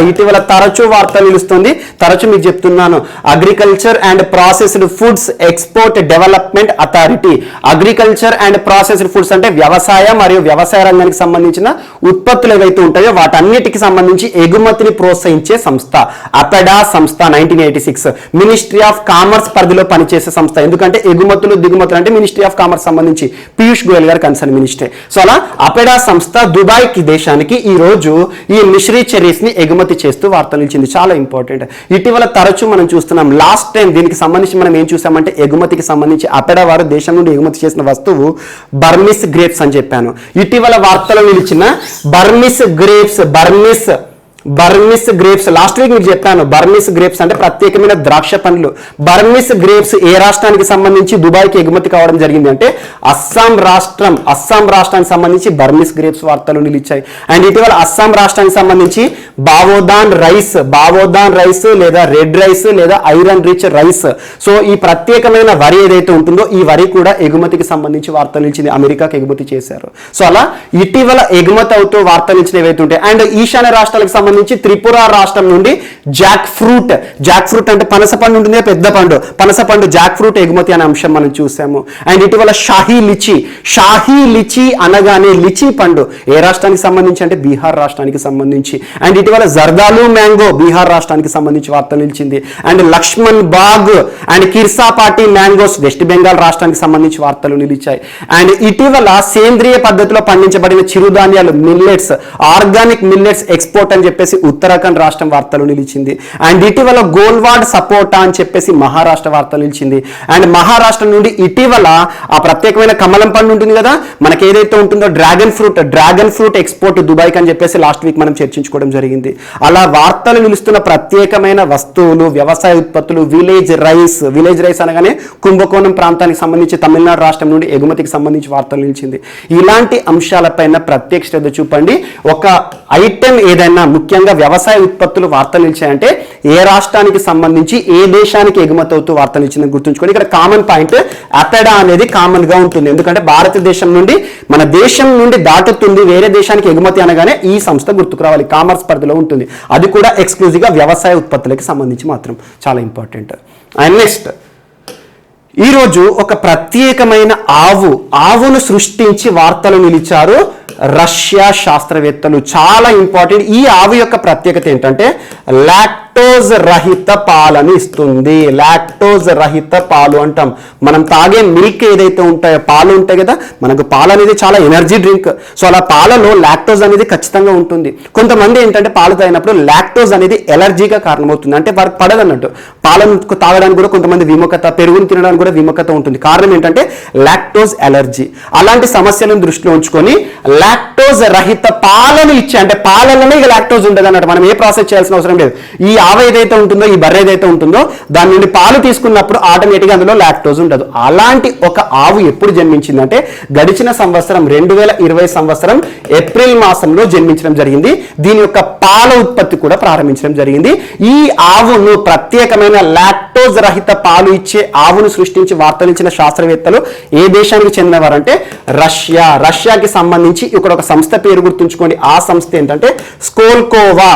ఇటీవల తరచూ వార్తలు నిలుస్తుంది. తరచూ మీకు చెప్తున్నాను, agriculture and processed foods export development authority. Agriculture and processed foods అంటే వ్యవసాయ మరియు వ్యవసాయ రంగానికి సంబంధించిన ఉత్పత్తులు ఏవైతే ఉంటాయో వాటన్నిటికి సంబంధించి ఎగుమతిని ప్రోత్సహించే సంస్థ అపెడా సంస్థ. 1986 మినిస్ట్రీ ఆఫ్ కామర్స్ పరిధిలో పనిచేసే సంస్థ. ఎందుకంటే ఎగుమతులు దిగుమతులు అంటే మినిస్ట్రీ ఆఫ్ కామర్స్ సంబంధించి పీయూష్ గోయల్ గారు కన్సర్న్ మినిస్టర్. సో అలా అపెడా సంస్థ దుబాయ్ కి దేశానికి ఈ రోజు ఈ మిశ్రీ చెర్రీస్ ని ఎగుమతి చేస్తూ వార్తలు ఇచ్చింది. చాలా ఇంపార్టెంట్. ఇటీవల తరచూ మనం చూస్తున్నాం. లాస్ట్ టైం దీనికి సంబంధించి మనం ఏం చూసామంటే ఎగుమతికి సంబంధించి అపెడా వారు దేశం నుండి ఎగుమతి చేసిన వస్తువు బర్మిస్ గ్రేప్స్ అని చెప్పాను. ఇటీవల వార్తలు నిలిచిన బర్మిస్ గ్రేప్స్ లాస్ట్ వీక్ మీకు చెప్పాను. బర్మిస్ గ్రేప్స్ అంటే ప్రత్యేకమైన ద్రాక్ష పండ్లు. బర్మిస్ గ్రేప్స్ ఏ రాష్ట్రానికి సంబంధించి దుబాయ్కి ఎగుమతి కావడం జరిగింది అంటే అస్సాం రాష్ట్రానికి సంబంధించి బర్మిస్ గ్రేప్స్ వార్తలు నిలిచాయి. అండ్ ఇటీవల అస్సాం రాష్ట్రానికి సంబంధించి బావోదాన్ రైస్ లేదా రెడ్ రైస్ లేదా ఐరన్ రిచ్ రైస్. సో ఈ ప్రత్యేకమైన వరి ఏదైతే ఉంటుందో ఈ వరి కూడా ఎగుమతికి సంబంధించి వార్తలు నిలిచింది. అమెరికాకి ఎగుమతి చేశారు. సో అలా ఇటీవల ఎగుమతి అవుతూ వార్తలు నిలిచిన ఏవైతే ఉంటాయి. అండ్ ఈశాన్య రాష్ట్రాలకు సంబంధించి త్రిపుర రాష్ట్రం నుండి జాక్ ఫ్రూట్ అంటే పనస పండు ఉంటుంది, పెద్ద పండు, పనస పండు, జాక్ ఫ్రూట్ ఎగుమతి అనే అంశం మనం చూసాము. అండ్ ఇటీవల షాహీ లిచి అనగానే లిచి పండు ఏ రాష్ట్రానికి సంబంధించి అంటే బీహార్ రాష్ట్రానికి సంబంధించి. అండ్ ఇటీవల జర్దాలు మ్యాంగో బీహార్ రాష్ట్రానికి సంబంధించి వార్తలు నిలిచింది. And Lakshman Bhog and Khirsapati mangoes West Bengal రాష్ట్రానికి సంబంధించి వార్తలు నిలిచాయి. అండ్ ఇటీవల సేంద్రియ పద్ధతిలో పండించబడిన చిరుధాన్యాలు మిల్లెట్స్, ఆర్గానిక్ మిల్లెట్స్ ఎక్స్పోర్ట్ అని చెప్పేసి ఉత్తరాఖండ్ రాష్ట్రం వార్తలు నిలిచింది. అండ్ ఇటీవల గోల్వాడ్ సపోటా అని చెప్పేసి మహారాష్ట్ర వార్తలు నిలిచింది. అండ్ మహారాష్ట్ర నుండి ఇటీవల ఆ ప్రత్యేకమైన కమలం పండు ఉంటుంది కదా, మనకి ఏదైతే ఉంటుందో డ్రాగన్ ఫ్రూట్ ఎక్స్పోర్ట్ దుబాయ్కి అని చెప్పేసి లాస్ట్ వీక్ మనం చర్చించుకోవడం జరిగింది. అలా వార్తలు నిలుస్తున్న ప్రత్యేకమైన వస్తువులు, వ్యవసాయ ఉత్పత్తులు, విలేజ్ రైస్ అనగానే కుంభకోణం ప్రాంతానికి సంబంధించి తమిళనాడు రాష్ట్రం నుండి ఎగుమతికి సంబంధించి వార్తలు నిలిచింది. ఇలాంటి అంశాలపైన ప్రత్యేక శ్రద్ధ చూపండి. ఒక ఐటెం ఏదైనా ముఖ్యంగా వ్యవసాయ ఉత్పత్తులు వార్తలు నిలిచాయంటే ఏ రాష్ట్రానికి సంబంధించి ఏ దేశానికి ఎగుమతి అవుతూ వార్తలు నిలిచిందని గుర్తుంచుకోండి. ఇక్కడ కామన్ పాయింట్ అపెడా అనేది కామన్ గా ఉంటుంది. ఎందుకంటే భారతదేశం నుండి మన దేశం నుండి దాటుతుంది వేరే దేశానికి ఎగుమతి అనగానే ఈ సంస్థ గుర్తుకు రావాలి. కామర్స్ పరిధిలో ఉంటుంది. అది కూడా ఎక్స్క్లూజివ్ గా వ్యవసాయ ఉత్పత్తులకి సంబంధించి మాత్రం చాలా ఇంపార్టెంట్. అండ్ నెక్స్ట్ ఈరోజు ఒక ప్రత్యేకమైన ఆవును సృష్టించి వార్తలు నిలిచారు రష్యా శాస్త్రవేత్తలు. చాలా ఇంపార్టెంట్. ఈ ఆవు యొక్క ప్రత్యేకత ఏంటంటే లాక్టోజ్ రహిత పాలను ఇస్తుంది. లాక్టోజ్ రహిత పాలు అంటాం. మనం తాగే మిల్క్ ఏదైతే ఉంటాయో, పాలు ఉంటాయి కదా, మనకు పాలు అనేది చాలా ఎనర్జీ డ్రింక్. సో అలా పాలలో లాక్టోజ్ అనేది ఖచ్చితంగా ఉంటుంది. కొంతమంది ఏంటంటే పాలు తాగినప్పుడు లాక్టోజ్ అనేది ఎలర్జీగా కారణమవుతుంది. అంటే వారికి పడదన్నట్టు. పాలను తాగడానికి కూడా కొంతమంది విముఖత, పెరుగును తినడానికి కూడా విముఖత ఉంటుంది. కారణం ఏంటంటే లాక్టోజ్ ఎలర్జీ. అలాంటి సమస్యలను దృష్టిలో ఉంచుకొని లాక్టోజ్ రహిత పాలను ఇచ్చే, అంటే పాలలోనే ఇక లాక్టోజ్ ఉండదు అన్నట్టు. మనం ఏ ప్రాసెస్ చేయాల్సిన అవసరం లేదు. ఈ ఆవు ఏదైతే ఉంటుందో, ఈ బర్రె ఏదైతే ఉంటుందో, దాని నుండి పాలు తీసుకున్నప్పుడు ఆటోమేటిక్గా అందులో లాక్టోజ్ ఉండదు. అలాంటి ఒక ఆవు ఎప్పుడు జన్మించిందంటే గడిచిన సంవత్సరం 2020 సంవత్సరం ఏప్రిల్ మాసంలో జన్మించడం జరిగింది. దీని యొక్క పాల ఉత్పత్తి కూడా ప్రారంభించడం జరిగింది. ఈ ఆవును ప్రత్యేకమైన లాక్టోజ్ రహిత పాలు ఇచ్చే ఆవును సృష్టించి వార్తలించిన శాస్త్రవేత్తలు ఏ దేశానికి చెందినవారంటే రష్యాకి సంబంధించి ఇక్కడ ఒక సంస్థ పేరు గుర్తుంచుకోండి. ఆ సంస్థ ఏంటంటే Skolkovo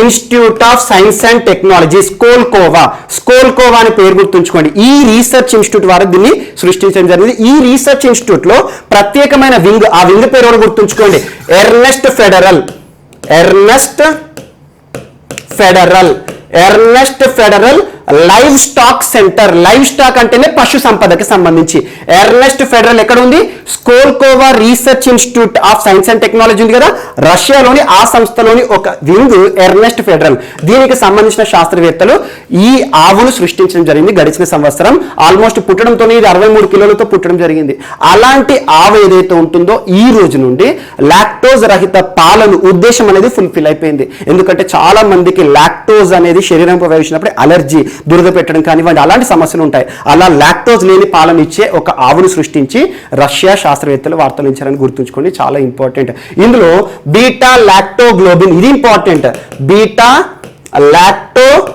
institute of science and technology. Skolkovo అని పేరు గుర్తుంచుకోండి. ఈ రీసెర్చ్ ఇన్స్టిట్యూట్ వారు దీన్ని సృష్టించడం జరిగింది. ఈ రీసెర్చ్ ఇన్స్టిట్యూట్ లో ప్రత్యేకమైన వింగ్, ఆ వింగ్ పేరు కూడా గుర్తుంచుకోండి, Ernst federal live stock centre. Live stock అంటేనే పశు సంపదకి సంబంధించి. ఎర్నెస్ట్ ఫెడరల్ ఎక్కడ ఉంది? Skolkovo research institute of science and technology ఉంది కదా, రష్యాలోని ఆ సంస్థలోని ఒక వింగ్ ఎర్నెస్ట్ ఫెడరల్. దీనికి సంబంధించిన శాస్త్రవేత్తలు ఈ ఆవును సృష్టించడం జరిగింది గడిచిన సంవత్సరం. ఆల్మోస్ట్ పుట్టడంతో ఇది 63 కిలోలతో పుట్టడం జరిగింది. అలాంటి ఆవు ఏదైతే ఉంటుందో ఈ రోజు నుండి లాక్టోజ్ రహిత పాలను ఉద్దేశం అనేది ఫుల్ఫిల్ అయిపోయింది. ఎందుకంటే చాలా మందికి లాక్టోజ్ అనేది శరీరం ప్రవేశించినప్పుడు అలర్జీ, దురద పెట్టడం కానివ్వండి, అలాంటి సమస్యలు ఉంటాయి. అలా లాక్టోజ్ లేని పాలను ఇచ్చే ఒక ఆవును సృష్టించి రష్యా శాస్త్రవేత్తలు వార్తలు ఇచ్చారని గుర్తుంచుకోండి. చాలా ఇంపార్టెంట్. ఇందులో బీటా లాక్టోగ్లోబిన్, ఇది ఇంపార్టెంట్. బీటా లాక్టోగ్లోబిన్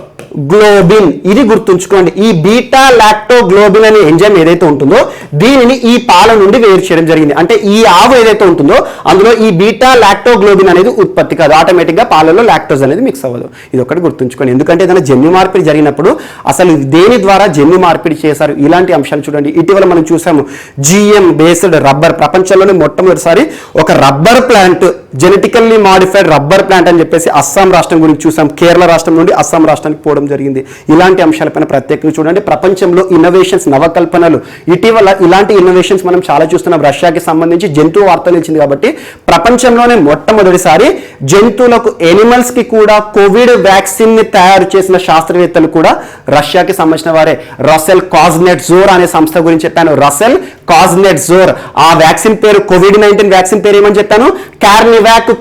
ఇది గుర్తుంచుకోండి. ఈ బీటా లాక్టోగ్లోబిన్ అనే ఎంజైమ్ ఏదైతే ఉంటుందో దీనిని ఈ పాల నుండి వేరు చేయడం జరిగింది. అంటే ఈ ఆవు ఏదైతే ఉంటుందో అందులో ఈ బీటా లాక్టోగ్లోబిన్ అనేది ఉత్పత్తి కాదు. ఆటోమేటిక్గా పాలలో లాక్టోజ్ అనేది మిక్స్ అవ్వదు. ఇది ఒకటి గుర్తుంచుకోండి. ఎందుకంటే ఏదైనా జన్యు మార్పిడి జరిగినప్పుడు అసలు దేని ద్వారా జన్యు మార్పిడి చేశారు, ఇలాంటి అంశాలు చూడండి. ఇటీవల మనం చూసాము GM బేస్డ్ రబ్బర్. ప్రపంచంలోనే మొట్టమొదటిసారి ఒక rubber plant, genetically modified rubber plant అని చెప్పేసి అస్సాం రాష్ట్రం గురించి చూసాం. కేరళ రాష్ట్రం నుండి అస్సాం రాష్ట్రానికి పోవడం జరిగింది. ఇలాంటి అంశాలపైన ప్రత్యేకంగా చూడండి. ప్రపంచంలో ఇన్నోవేషన్స్, నవకల్పనలు, ఇటీవల ఇలాంటి ఇన్నోవేషన్స్ మనం చాలా చూస్తున్నాం. రష్యాకి సంబంధించి జంతువు వార్తలు ఇచ్చింది కాబట్టి ప్రపంచంలోనే మొట్టమొదటిసారి జంతువులకు, ఎనిమల్స్ కి కూడా కోవిడ్ వ్యాక్సిన్ ని తయారు చేసిన శాస్త్రవేత్తలు కూడా రష్యాకి సంబంధించిన వారే. రసెల్ కాజ్నెట్జోర్ అనే సంస్థ గురించి చెప్పాను. రసెల్ కాజ్నెట్జోర్. ఆ వ్యాక్సిన్ పేరు, COVID-19 వ్యాక్సిన్ పేరు ఏమని చెప్పాను? కార్నివాక్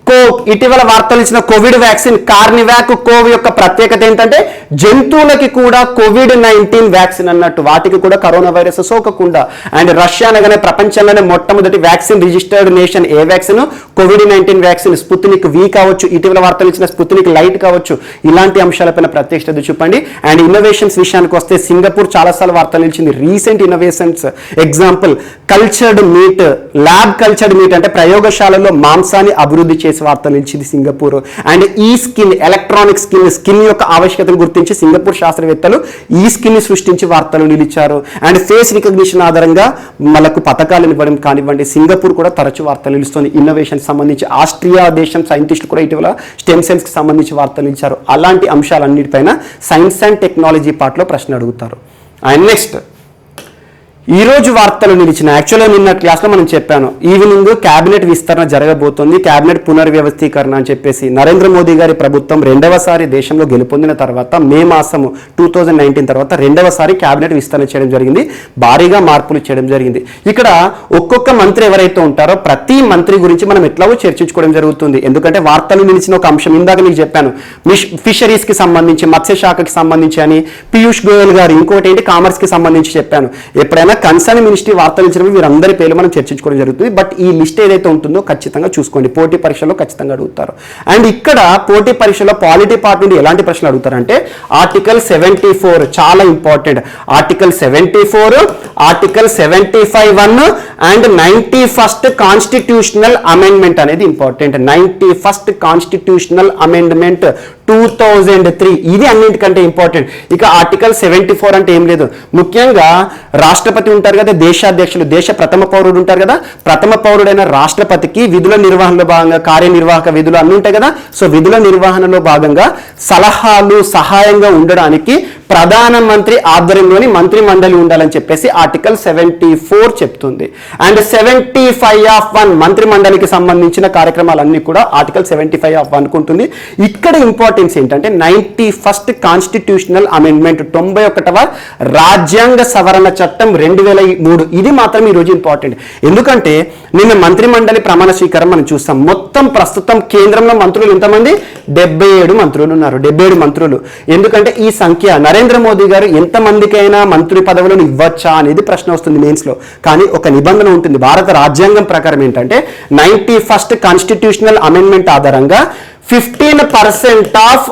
కోవ్. ఇటీవల వార్తలు ఇచ్చిన కోవిడ్ వ్యాక్సిన్ కార్నివాక్ కోవ్ యొక్క ప్రత్యేకత ఏంటంటే జంతువులకి కూడా COVID-19 వ్యాక్సిన్ అన్నట్టు, వాటికి కూడా కరోనా వైరస్ సోకకుండా. అండ్ రష్యా అనగానే ప్రపంచంలోనే మొట్టమొదటి వ్యాక్సిన్ రిజిస్టర్డ్ నేషన్. ఏ vaccine? COVID-19 vaccine. Sputnik V కావచ్చు, ఇటీవల వార్తలు ఇచ్చిన స్పుత్నిక్ లైట్ కావచ్చు. ఇలాంటి అంశాలపైన ప్రత్యేక శ్రద్ధ చూపండి. అండ్ ఇన్నోవేషన్స్ విషయానికి వస్తే సింగపూర్ చాలాసార్లు వార్తలు ఇచ్చింది. Recent innovations example cultured meet, lab cultured meet అంటే ప్రయోగశాలలో మాంసాన్ని అభివృద్ధి చేసి వార్తలు నిలిచింది సింగపూర్. అండ్ ఈ స్కిన్, ఎలక్ట్రానిక్ స్కిన్ యొక్క ఆవశ్యకతను గుర్తించి సింగపూర్ శాస్త్రవేత్తలు ఈ స్కిన్ సృష్టించి వార్తలు నిలిచారు. అండ్ ఫేస్ రికగ్నిషన్ ఆధారంగా మనకు పథకాలు ఇవ్వడం కానివ్వండి, సింగపూర్ కూడా తరచు వార్తలు నిలుస్తుంది. ఇన్నోవేషన్ సంబంధించి ఆస్ట్రియా దేశం సైంటిస్టులు కూడా ఇటీవల స్టెమ్ సెల్స్కి సంబంధించి వార్తలు నిలిచారు. అలాంటి అంశాలన్నిటిపైన సైన్స్ అండ్ టెక్నాలజీ పార్ట్లో ప్రశ్న అడుగుతారు. అండ్ నెక్స్ట్ ఈరోజు వార్తలు నిలిచిన, యాక్చువల్గా నిన్న క్లాస్లో మనం చెప్పాను, ఈవినింగ్ క్యాబినెట్ విస్తరణ జరగబోతోంది, క్యాబినెట్ పునర్వ్యవస్థీకరణ అని చెప్పేసి. నరేంద్ర మోదీ గారి ప్రభుత్వం రెండవసారి దేశంలో గెలుపొందిన తర్వాత మే మాసము 2019 తర్వాత రెండవసారి క్యాబినెట్ విస్తరణ చేయడం జరిగింది, భారీగా మార్పులు చేయడం జరిగింది. ఇక్కడ ఒక్కొక్క మంత్రి ఎవరైతే ఉంటారో ప్రతి మంత్రి గురించి మనం ఎట్లాగో చర్చించుకోవడం జరుగుతుంది. ఎందుకంటే వార్తలు నిలిచిన ఒక అంశం ఇందాక మీకు చెప్పాను, ఫిషరీస్కి సంబంధించి, మత్స్యశాఖకి సంబంధించి అని పీయూష్ గోయల్ గారు, ఇంకోటి ఏంటి కామర్స్కి సంబంధించి చెప్పాను. ఎప్పుడైనా కన్సర్న్ మినిస్ట్రీ వార్తలు ఇచ్చినప్పుడు వీరందరి పేర్లు మనం చర్చించుకోవడం జరుగుతుంది. బట్ ఈ లిస్ట్ ఏదైతే ఉంటుందో ఖచ్చితంగా చూసుకోండి, పోటీ పరీక్షలో ఖచ్చితంగా అడుగుతారు. అండ్ ఇక్కడ పోటీ పరీక్షలో పాలిటీ పార్ట్ నుండి ఎలాంటి ప్రశ్నలు అడుగుతారంటే ఆర్టికల్ 74 చాలా important. Article 74, article 75(1) and 91st constitutional amendment అనేది ఇంపార్టెంట్. 91st కాన్స్టిట్యూషనల్ అమెండ్మెంట్ 2003 ఇది అన్నింటికంటే ఇంపార్టెంట్. ఇక ఆర్టికల్ 74 అంటే ఏం లేదు, ముఖ్యంగా రాష్ట్రపతి ఉంటారు కదా, దేశాధ్యక్షులు, దేశ ప్రథమ పౌరుడు ఉంటారు కదా, ప్రథమ పౌరుడైన రాష్ట్రపతికి విధుల నిర్వహణలో భాగంగా కార్యనిర్వాహక విధులు అన్నీ ఉంటాయి కదా, సో విధుల నిర్వహణలో భాగంగా సలహాలు సహాయంగా ఉండడానికి ప్రధానమంత్రి ఆధ్వర్యంలోని మంత్రి మండలి ఉండాలని చెప్పేసి ఆర్టికల్ 74 చెప్తుంది. అండ్ 75(1) మంత్రి మండలికి సంబంధించిన కార్యక్రమాలన్నీ కూడా ఆర్టికల్ 75(1) ఉంటుంది. ఇక్కడ ఇంపార్టెన్స్ ఏంటంటే 91st కాన్స్టిట్యూషనల్ అమెండ్మెంట్, 91వ రాజ్యాంగ సవరణ చట్టం 2003. ఇది మాత్రం ఈరోజు ఇంపార్టెంట్. ఎందుకంటే నిన్న మంత్రి మండలి ప్రమాణ స్వీకారం మనం చూస్తాం. మొత్తం ప్రస్తుతం కేంద్రంలో మంత్రులు ఎంతమంది? 77 మంత్రులు ఉన్నారు. 77 మంత్రులు. ఎందుకంటే ఈ సంఖ్య నరేంద్ర మోదీ గారు ఎంతమందికైనా మంత్రి పదవులను ఇవ్వచ్చా అనేది ప్రశ్న వస్తుంది మెయిన్స్లో. కానీ ఒక నిబంధన ఉంటుంది భారత రాజ్యాంగం ప్రకారం ఏంటంటే 91st కాన్స్టిట్యూషనల్ అమెండ్మెంట్ ఆధారంగా 15% ఆఫ్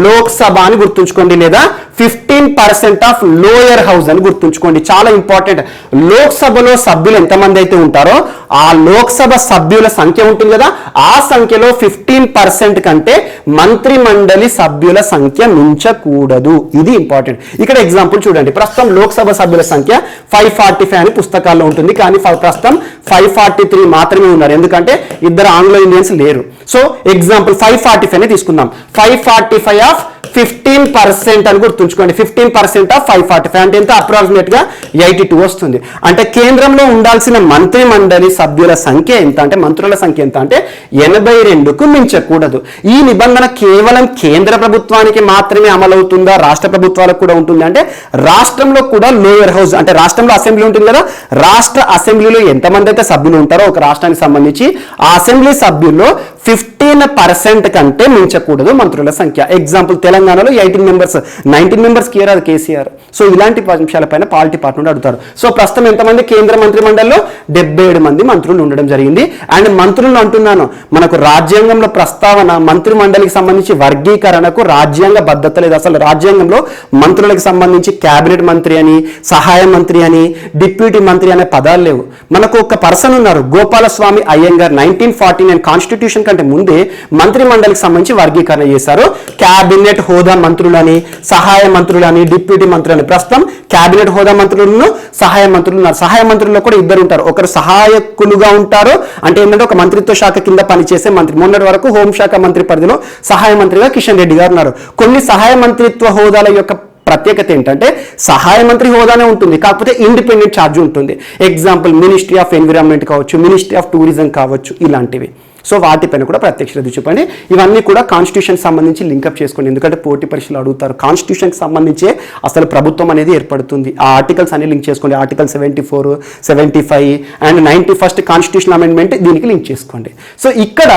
లోక్సభ అని గుర్తుంచుకోండి, లేదా 15% ఆఫ్ లోయర్ హౌస్ అని గుర్తుంచుకోండి. చాలా ఇంపార్టెంట్. లోక్సభలో సభ్యులు ఎంతమంది అయితే ఉంటారో ఆ లోక్సభ సభ్యుల సంఖ్య ఉంటుంది కదా, ఆ సంఖ్యలో 15% కంటే మంత్రి మండలి సభ్యుల సంఖ్య మించకూడదు. ఇది ఇంపార్టెంట్. ఇక్కడ ఎగ్జాంపుల్ చూడండి, ప్రస్తుతం లోక్సభ సభ్యుల సంఖ్య 545 అని పుస్తకాల్లో ఉంటుంది, కానీ ప్రస్తుతం 543 మాత్రమే ఉన్నారు. ఎందుకంటే ఇద్దరు ఆంగ్లో ఇండియన్స్ లేరు. సో ఎగ్జాంపుల్ 545 తీసుకుందాం. 545 ఆఫ్ 15% అని గుర్తుంచుకోండి. 15% ఆఫ్ 545 అంటే ఎంత? అప్రాక్సిమేట్ గా 82 వస్తుంది. అంటే కేంద్రంలో ఉండాల్సిన మంత్రి మండలి సభ్యుల సంఖ్య ఎంత అంటే, మంత్రుల సంఖ్య ఎంత అంటే 82కు మించకూడదు. ఈ నిబంధన కేవలం కేంద్ర ప్రభుత్వానికి మాత్రమే అమలవుతుందా, రాష్ట్ర ప్రభుత్వాలకు కూడా ఉంటుంది అంటే రాష్ట్రంలో కూడా లోయర్ హౌస్ అంటే రాష్ట్రంలో అసెంబ్లీ ఉంటుంది కదా, రాష్ట్ర అసెంబ్లీలో ఎంతమంది అయితే సభ్యులు ఉంటారో ఒక రాష్ట్రానికి సంబంధించి ఆ అసెంబ్లీ సభ్యుల్లో 15% కంటే మించకూడదు మంత్రుల సంఖ్య. ఎగ్జాంపుల్ తెలంగాణలో 18 members, 19 members KR KCR. So ఇలాంటి అంశాలపైన పాలిటీ పార్టీ నుండి అడుగుతారు. సో ప్రస్తుతం ఎంతమంది కేంద్ర మంత్రి మండలిలో 77 మంది మంత్రులు ఉండడం జరిగింది. అండ్ మంత్రులు అంటున్నాను, మనకు రాజ్యాంగంలో ప్రస్తావన మంత్రి మండలికి సంబంధించి వర్గీకరణకు రాజ్యాంగ బద్ధత లేదు. అసలు రాజ్యాంగంలో మంత్రులకు సంబంధించి క్యాబినెట్ మంత్రి అని, సహాయ మంత్రి అని, డిప్యూటీ మంత్రి అనే పదాలు లేవు. మనకు ఒక పర్సన్ ఉన్నారు, గోపాలస్వామి అయ్యంగార్. 1949 కాన్స్టిట్యూషన్ కంటే ముందే మంత్రి మండలికి సంబంధించి వర్గీకరణ చేశారు. క్యాబినెట్ హోదా మంత్రులని, సహాయ మంత్రులని, డిప్యూటీ మంత్రులని. ప్రస్తుతం క్యాబినెట్ హోదా మంత్రులను, సహాయ మంత్రులు ఉన్నారు. సహాయ మంత్రుల్లో కూడా ఇద్దరు ఉంటారు. ఒకరు సహాయకులుగా ఉంటారు, అంటే ఏంటంటే ఒక మంత్రిత్వ శాఖ కింద పనిచేసే మంత్రి. మొన్నటి వరకు హోంశాఖ మంత్రి పరిధిలో సహాయ మంత్రిగా కిషన్ రెడ్డి గారు ఉన్నారు. కొన్ని సహాయ మంత్రిత్వ హోదాల యొక్క ప్రత్యేకత ఏంటంటే సహాయ మంత్రి హోదానే ఉంటుంది, కాకపోతే ఇండిపెండెంట్ ఛార్జ్ ఉంటుంది. ఎగ్జాంపుల్ మినిస్ట్రీ ఆఫ్ ఎన్విరాన్మెంట్ కావచ్చు, మినిస్ట్రీ ఆఫ్ టూరిజం కావచ్చు, ఇలాంటివి. సో వాటిపైన కూడా ప్రత్యక్ష శ్రద్ధ చూపండి. ఇవన్నీ కూడా కాన్స్టిట్యూషన్ సంబంధించి లింకప్ చేసుకోండి, ఎందుకంటే పోటీ పరీక్షలు అడుగుతారు. కాన్స్టిట్యూషన్కి సంబంధించే అసలు ప్రభుత్వం అనేది ఏర్పడుతుంది. ఆ ఆర్టికల్స్ అన్ని లింక్ చేసుకోండి. Article 74, 75 and 91st constitution amendment దీనికి లింక్ చేసుకోండి. సో ఇక్కడ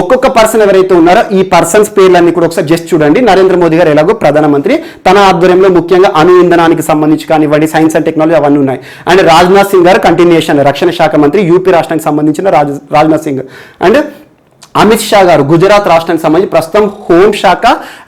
ఒక్కొక్క పర్సన్ ఎవరైతే ఉన్నారో ఈ పర్సన్స్ పేర్లన్నీ కూడా ఒకసారి జస్ట్ చూడండి. నరేంద్ర మోదీ గారు ఎలాగో ప్రధానమంత్రి, తన ఆధ్వర్యంలో ముఖ్యంగా అణు ఇంధనానికి సంబంధించి కానివ్వండి, సైన్స్ అండ్ టెక్నాలజీ అవన్నీ ఉన్నాయి. అండ్ రాజ్నాథ్ సింగ్ గారు కంటిన్యూషన్, రక్షణ శాఖ మంత్రి, యూపీ రాష్ట్రానికి సంబంధించిన రాజ్నాథ్ సింగ్. అండ్ అమిత్ షా గారు గుజరాత్ రాష్ట్రానికి సంబంధించి ప్రస్తుతం హోంశాఖ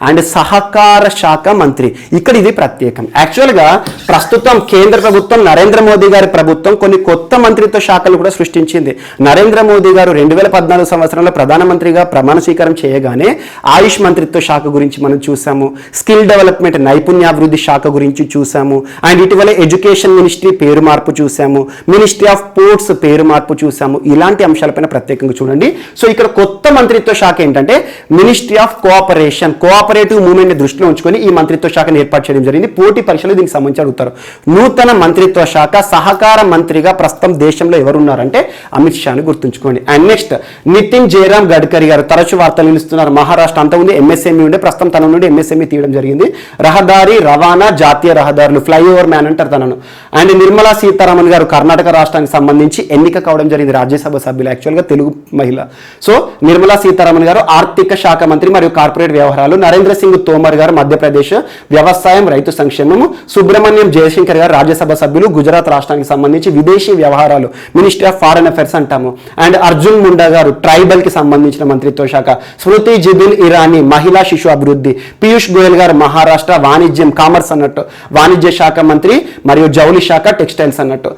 అండ్ సహకార శాఖ మంత్రి. ఇక్కడ ఇది ప్రత్యేకం. యాక్చువల్గా ప్రస్తుతం కేంద్ర ప్రభుత్వం నరేంద్ర మోదీ గారి ప్రభుత్వం కొన్ని కొత్త మంత్రిత్వ శాఖలు కూడా సృష్టించింది. నరేంద్ర మోదీ గారు 2014 సంవత్సరంలో ప్రధానమంత్రిగా ప్రమాణ స్వీకారం చేయగానే ఆయుష్ మంత్రిత్వ శాఖ గురించి మనం చూసాము, స్కిల్ డెవలప్మెంట్ నైపుణ్యాభివృద్ధి శాఖ గురించి చూసాము, అండ్ ఇటీవల ఎడ్యుకేషన్ మినిస్ట్రీ పేరు మార్పు చూసాము, మినిస్ట్రీ ఆఫ్ పోర్ట్స్ పేరు మార్పు చూసాము. ఇలాంటి అంశాలపైన ప్రత్యేకంగా చూడండి. సో ఇక్కడ కొత్త మంత్రిత్వ శాఖ ఏంటంటే మినిస్ట్రీ ఆఫ్ కోఆపరేటివ్ మూవ్మెంట్ ని దృష్టిలో ఉంచుకొని ఈ మంత్రిత్వ శాఖను ఏర్పాటు చేయడం జరిగింది. పోటీ పరీక్షలు దీనికి సంబంధించి అడుగుతారు. నూతన మంత్రిత్వ శాఖ సహకార మంత్రిగా ప్రస్తుతం దేశంలో ఎవరున్నారంటే అమిత్ షాని గుర్తుంచుకోండి. అండ్ నెక్స్ట్ నితిన్ జయరామ్ గడ్కరీ గారు తరచు వార్తలు నిలుస్తున్నారు. మహారాష్ట్ర అంతా ఉంది ఎంఎస్ఎంఈ ఉండే, ప్రస్తుతం తన నుండి ఎంఎస్ఎంఈ తీయడం జరిగింది. రహదారి రవాణా జాతీయ రహదారులు ఫ్లైఓవర్ మ్యాన్ అంటారు తనను. అండ్ నిర్మలా సీతారామన్ గారు కర్ణాటక రాష్ట్రానికి సంబంధించి ఎన్నిక కావడం జరిగింది రాజ్యసభ సభ్యులు, యాక్చువల్గా తెలుగు మహిళ. సో నిర్మలా సీతారామన్ గారు ఆర్థిక శాఖ మంత్రి మరియు కార్పొరేట్ వ్యవహారాలు, నరేంద్ర సింగ్ తోమర్ గారు మధ్యప్రదేశ్ వ్యవసాయం రైతు సంక్షేమము, సుబ్రహ్మణ్యం జయశంకర్ గారు రాజ్యసభ సభ్యులు గుజరాత్ రాష్ట్రానికి సంబంధించి విదేశీ వ్యవహారాలు మినిస్ట్రీ ఆఫ్ ఫారెన్ అఫైర్స్ అంటాము. అండ్ అర్జున్ ముండా గారు ట్రైబల్ కి సంబంధించిన మంత్రిత్వ శాఖ, స్మృతి జిబిన్ ఇరానీ మహిళా శిశు అభివృద్ధి, పీయూష్ గోయల్ గారు మహారాష్ట్ర వాణిజ్యం కామర్స్ అన్నట్టు వాణిజ్య శాఖ మంత్రి మరియు జౌళి శాఖ టెక్స్టైల్స్ అన్నట్టు.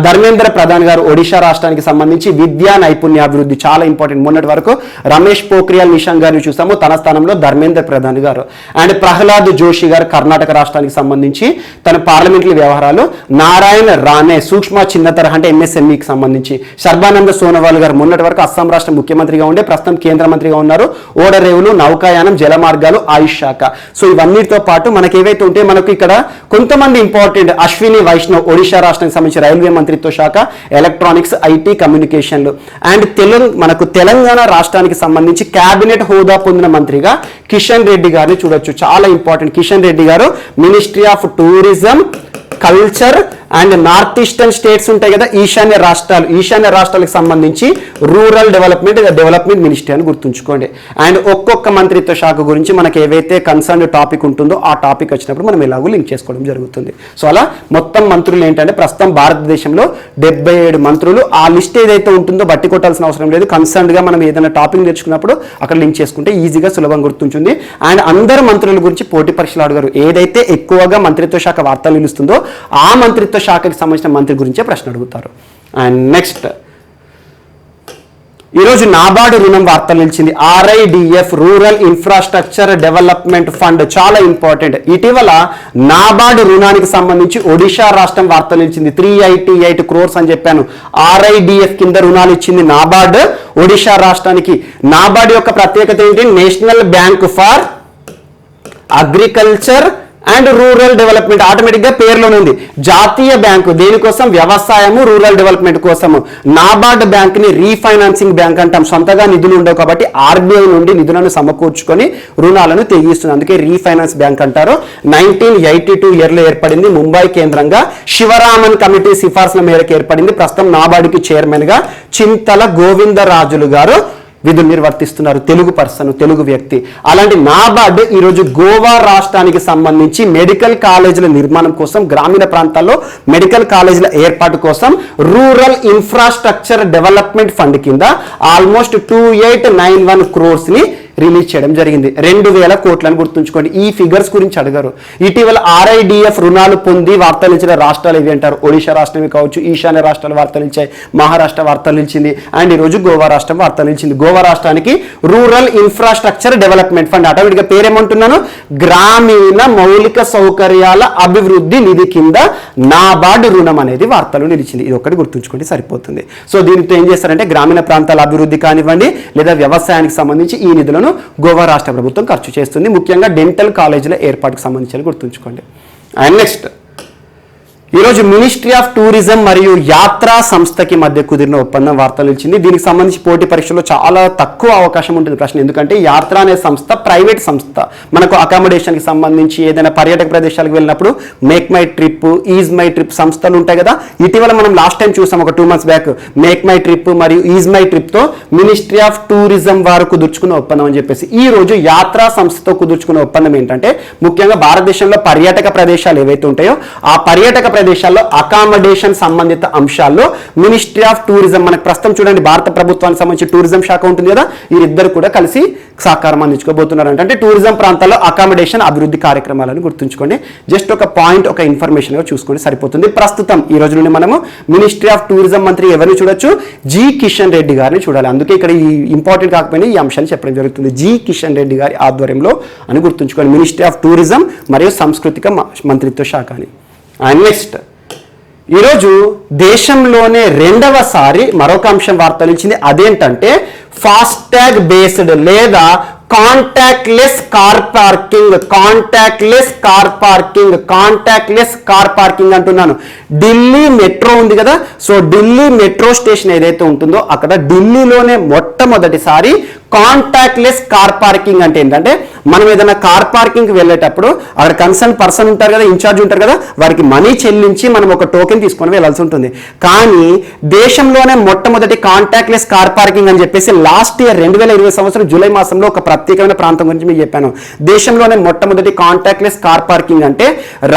ధర్మేంద్ర ప్రధాన్ గారు ఒడిశా రాష్ట్రానికి సంబంధించి విద్యా నైపుణ్యాభివృద్ధి చాలా ఇంపార్టెంట్. మొన్నటి వరకు రమేష్ పోఖ్రియాల్ నిశాంక్ గారిని చూసాము, తన స్థానంలో ధర్మేంద్ర ప్రధాన్ గారు. అండ్ ప్రహ్లాద్ జోషి గారు కర్ణాటక రాష్ట్రానికి సంబంధించి తన పార్లమెంటరీ వ్యవహారాలు, నారాయణ రానే సూక్ష్మ చిన్న తరహా అంటే ఎంఎస్ఎంఈకి సంబంధించి, సర్బానంద సోనోవాల్ గారు మొన్నటి వరకు అస్సాం రాష్ట్ర ముఖ్యమంత్రిగా ఉండే ప్రస్తుతం కేంద్ర మంత్రిగా ఉన్నారు. ఓడరేవులు నౌకాయానం జలమార్గాలు ఆయుష్ శాఖ. సో ఇవన్నిటితో పాటు మనకి ఏవైతే ఉంటే మనకు ఇక్కడ కొంతమంది ఇంపార్టెంట్ అశ్విని వైష్ణవ్ ఒడిశా రాష్ట్రానికి సంబంధించి రైల్వే మంత్రిత్వ శాఖ, ఎలక్ట్రానిక్స్ ఐటీ కమ్యూనికేషన్లు. అండ్ మనకు తెలంగాణ రాష్ట్రానికి సంబంధించి కేబినెట్ హోదా పొందిన మంత్రిగా కిషన్ రెడ్డి గారిని చూడొచ్చు. చాలా ఇంపార్టెంట్. కిషన్ రెడ్డి గారు ministry of tourism, culture and north eastern states ఉంటాయి కదా, ఈశాన్య రాష్ట్రాలకు సంబంధించి రూరల్ డెవలప్మెంట్ మినిస్ట్రీ అని గుర్తుంచుకోండి. అండ్ ఒక్కొక్క మంత్రిత్వ శాఖ గురించి మనకి ఏవైతే కన్సర్న్ టాపిక్ ఉంటుందో ఆ టాపిక్ వచ్చినప్పుడు మనం ఎలాగో లింక్ చేసుకోవడం జరుగుతుంది. సో అలా మొత్తం మంత్రులు ఏంటంటే ప్రస్తుతం భారతదేశంలో 77 మంత్రులు. ఆ లిస్ట్ ఏదైతే ఉంటుందో బట్టి కొట్టాల్సిన అవసరం లేదు. కన్సర్న్గా మనం ఏదైనా టాపిక్ నేర్చుకున్నప్పుడు అక్కడ లింక్ చేసుకుంటే ఈజీగా సులభంగా గుర్తుంటుంది. అండ్ అందరు మంత్రుల గురించి పోటీ పరీక్షలు అడిగారు. ఏదైతే ఎక్కువగా మంత్రిత్వ శాఖ వార్తలు నిలుస్తుందో ఆ మంత్రిత్వ శాఖకి సంబంధించిన మంత్రి గురించే ప్రశ్న అడుగుతారు. అండ్ నెక్స్ట్ ఈరోజు నాబార్డు రుణం వార్తలు నిలిచింది. RIDF rural infrastructure development fund చాలా ఇంపార్టెంట్. ఇటీవల నాబార్డు రుణానికి సంబంధించి ఒడిశా రాష్ట్రం వార్తలు నిలిచింది. 388 crores అని చెప్పాను. RIDF కింద రుణాలు ఇచ్చింది నాబార్డు ఒడిశా రాష్ట్రానికి. నాబార్డు యొక్క ప్రత్యేకత ఏంటి? National bank for agriculture and rural development. Automatic గా పేరులోనే ఉంది. జాతీయ బ్యాంకు దేనికోసం? వ్యవసాయము రూరల్ డెవలప్మెంట్ కోసము. నాబార్డ్ బ్యాంక్ ని రీఫైనాన్సింగ్ బ్యాంక్ అంటాం. సొంతగా నిధులు ఉండవు కాబట్టి RBI నుండి నిధులను సమకూర్చుకొని రుణాలను తెగిస్తుంది. అందుకే రీఫైనాన్స్ బ్యాంక్ అంటారు. 1982 ఇయర్లో ఏర్పడింది. ముంబై కేంద్రంగా శివరామన్ కమిటీ సిఫార్సుల మేరకు ఏర్పడింది. ప్రస్తుతం నాబార్డుకి చైర్మన్ గా చింతల గోవిందరాజులు గారు విధులు నిర్వర్తిస్తున్నారు. తెలుగు పర్సన్, తెలుగు వ్యక్తి. అలాంటి నాబార్డ్ ఈరోజు గోవా రాష్ట్రానికి సంబంధించి మెడికల్ కాలేజీల నిర్మాణం కోసం, గ్రామీణ ప్రాంతాల్లో మెడికల్ కాలేజీల ఏర్పాటు కోసం రూరల్ ఇన్ఫ్రాస్ట్రక్చర్ డెవలప్మెంట్ ఫండ్ కింద ఆల్మోస్ట్ 2891 crores ని రిలీజ్ చేయడం జరిగింది. 2000 కోట్లను గుర్తుంచుకోండి. ఈ ఫిగర్స్ గురించి అడిగారు. ఇటీవల RIDF రుణాలు పొంది వార్తలు ఇచ్చిన రాష్ట్రాలు ఏవి అంటారు? ఒడిశా రాష్ట్రమే కావచ్చు, ఈశాన్య రాష్ట్రాలు వార్తలు ఇచ్చాయి, మహారాష్ట్ర వార్తలు నిలిచింది, అండ్ ఈరోజు గోవా రాష్ట్రం వార్తలు నిలిచింది. గోవా రాష్ట్రానికి రూరల్ ఇన్ఫ్రాస్ట్రక్చర్ డెవలప్మెంట్ ఫండ్, ఆటోమేటిక్గా పేరేమంటున్నాను, గ్రామీణ మౌలిక సౌకర్యాల అభివృద్ధి నిధి కింద నాబార్డు రుణం అనేది వార్తలు నిలిచింది. ఇది ఒక్కటి గుర్తుంచుకోండి సరిపోతుంది. సో దీనితో ఏం చేస్తారంటే గ్రామీణ ప్రాంతాల అభివృద్ధి కానివ్వండి లేదా వ్యవసాయానికి సంబంధించి ఈ నిధులను గోవా రాష్ట్ర ప్రభుత్వం ఖర్చు చేస్తుంది. ముఖ్యంగా డెంటల్ కాలేజీల ఏర్పాటుకు సంబంధించి గుర్తుంచుకోండి. అండ్ నెక్స్ట్ ఈరోజు మినిస్ట్రీ ఆఫ్ టూరిజం మరియు యాత్రా సంస్థకి మధ్య కుదిరిన ఒప్పందం వార్తలు ఇచ్చింది. దీనికి సంబంధించి పోటీ పరీక్షలో చాలా తక్కువ అవకాశం ఉంటుంది ప్రశ్న. ఎందుకంటే యాత్ర అనే సంస్థ ప్రైవేట్ సంస్థ. మనకు అకామిడేషన్కి సంబంధించి ఏదైనా పర్యాటక ప్రదేశాలకు వెళ్ళినప్పుడు make my trip, is my trip సంస్థలు ఉంటాయి కదా. ఇటీవల మనం లాస్ట్ టైం చూసాం ఒక 2 months back. Make my trip మరియు ఈజ్ మై ట్రిప్తో మినిస్ట్రీ ఆఫ్ టూరిజం వారు కుదుర్చుకున్న ఒప్పందం అని చెప్పేసి ఈ రోజు యాత్రా సంస్థతో కుదుర్చుకున్న ఒప్పందం ఏంటంటే ముఖ్యంగా భారతదేశంలో పర్యాటక ప్రదేశాలు ఏవైతే ఉంటాయో ఆ పర్యాటక దేశాల్లో అకామిడేషన్ సంబంధిత అంశాల్లో మినిస్ట్రీ ఆఫ్ టూరిజం, మనకు ప్రస్తుతం చూడండి భారత ప్రభుత్వానికి సంబంధించి టూరిజం శాఖ ఉంటుంది కదా, వీరిద్దరు కూడా కలిసి సహకారం అందించుకోబోతున్నారు. అంటే టూరిజం ప్రాంతాల్లో అకామిడేషన్ అభివృద్ధి కార్యక్రమాలను గుర్తుంచుకోండి. జస్ట్ ఒక పాయింట్, ఒక ఇన్ఫర్మేషన్ గా చూసుకొని సరిపోతుంది. ప్రస్తుతం ఈ రోజు నుండి మనము మినిస్ట్రీ ఆఫ్ టూరిజం మంత్రి ఎవరిని చూడొచ్చు? జి కిషన్ రెడ్డి గారిని చూడాలి. అందుకే ఇక్కడ ఈ ఇంపార్టెంట్ కాకపోయినా ఈ అంశాన్ని చెప్పడం జరుగుతుంది. జి కిషన్ రెడ్డి గారి ఆధ్వర్యంలో అని గుర్తుంచుకోండి, మినిస్ట్రీ ఆఫ్ టూరిజం మరియు సాంస్కృతిక మంత్రిత్వ శాఖ అని. అండ్ నెక్స్ట్, ఈరోజు దేశంలోనే రెండవసారి మరొక అంశం వార్తలు ఇచ్చింది. అదేంటంటే ఫాస్టాగ్ బేస్డ్ లేదా contactless car parking. Contactless car parking, contactless car parking అంటున్నాను. ఢిల్లీ మెట్రో ఉంది కదా, సో ఢిల్లీ మెట్రో స్టేషన్ ఏదైతే ఉంటుందో అక్కడ ఢిల్లీలోనే మొట్టమొదటిసారి కాంటాక్ట్లెస్ కార్ పార్కింగ్ అంటే ఏంటంటే, మనం ఏదైనా కార్ పార్కింగ్కి వెళ్ళేటప్పుడు అక్కడ కన్సర్న్ పర్సన్ ఉంటారు కదా, ఇన్ఛార్జ్ ఉంటారు కదా, వారికి మనీ చెల్లించి మనం ఒక టోకెన్ తీసుకొని వెళ్ళాల్సి ఉంటుంది. కానీ దేశంలోనే మొట్టమొదటి కాంటాక్ట్లెస్ కార్ పార్కింగ్ అని చెప్పేసి లాస్ట్ ఇయర్ 2020 సంవత్సరం జూలై మాసంలో ఒక ప్రత్యేకమైన ప్రాంతం గురించి మీకు చెప్పాను. దేశంలోనే మొట్టమొదటి కాంటాక్ట్లెస్ కార్ పార్కింగ్ అంటే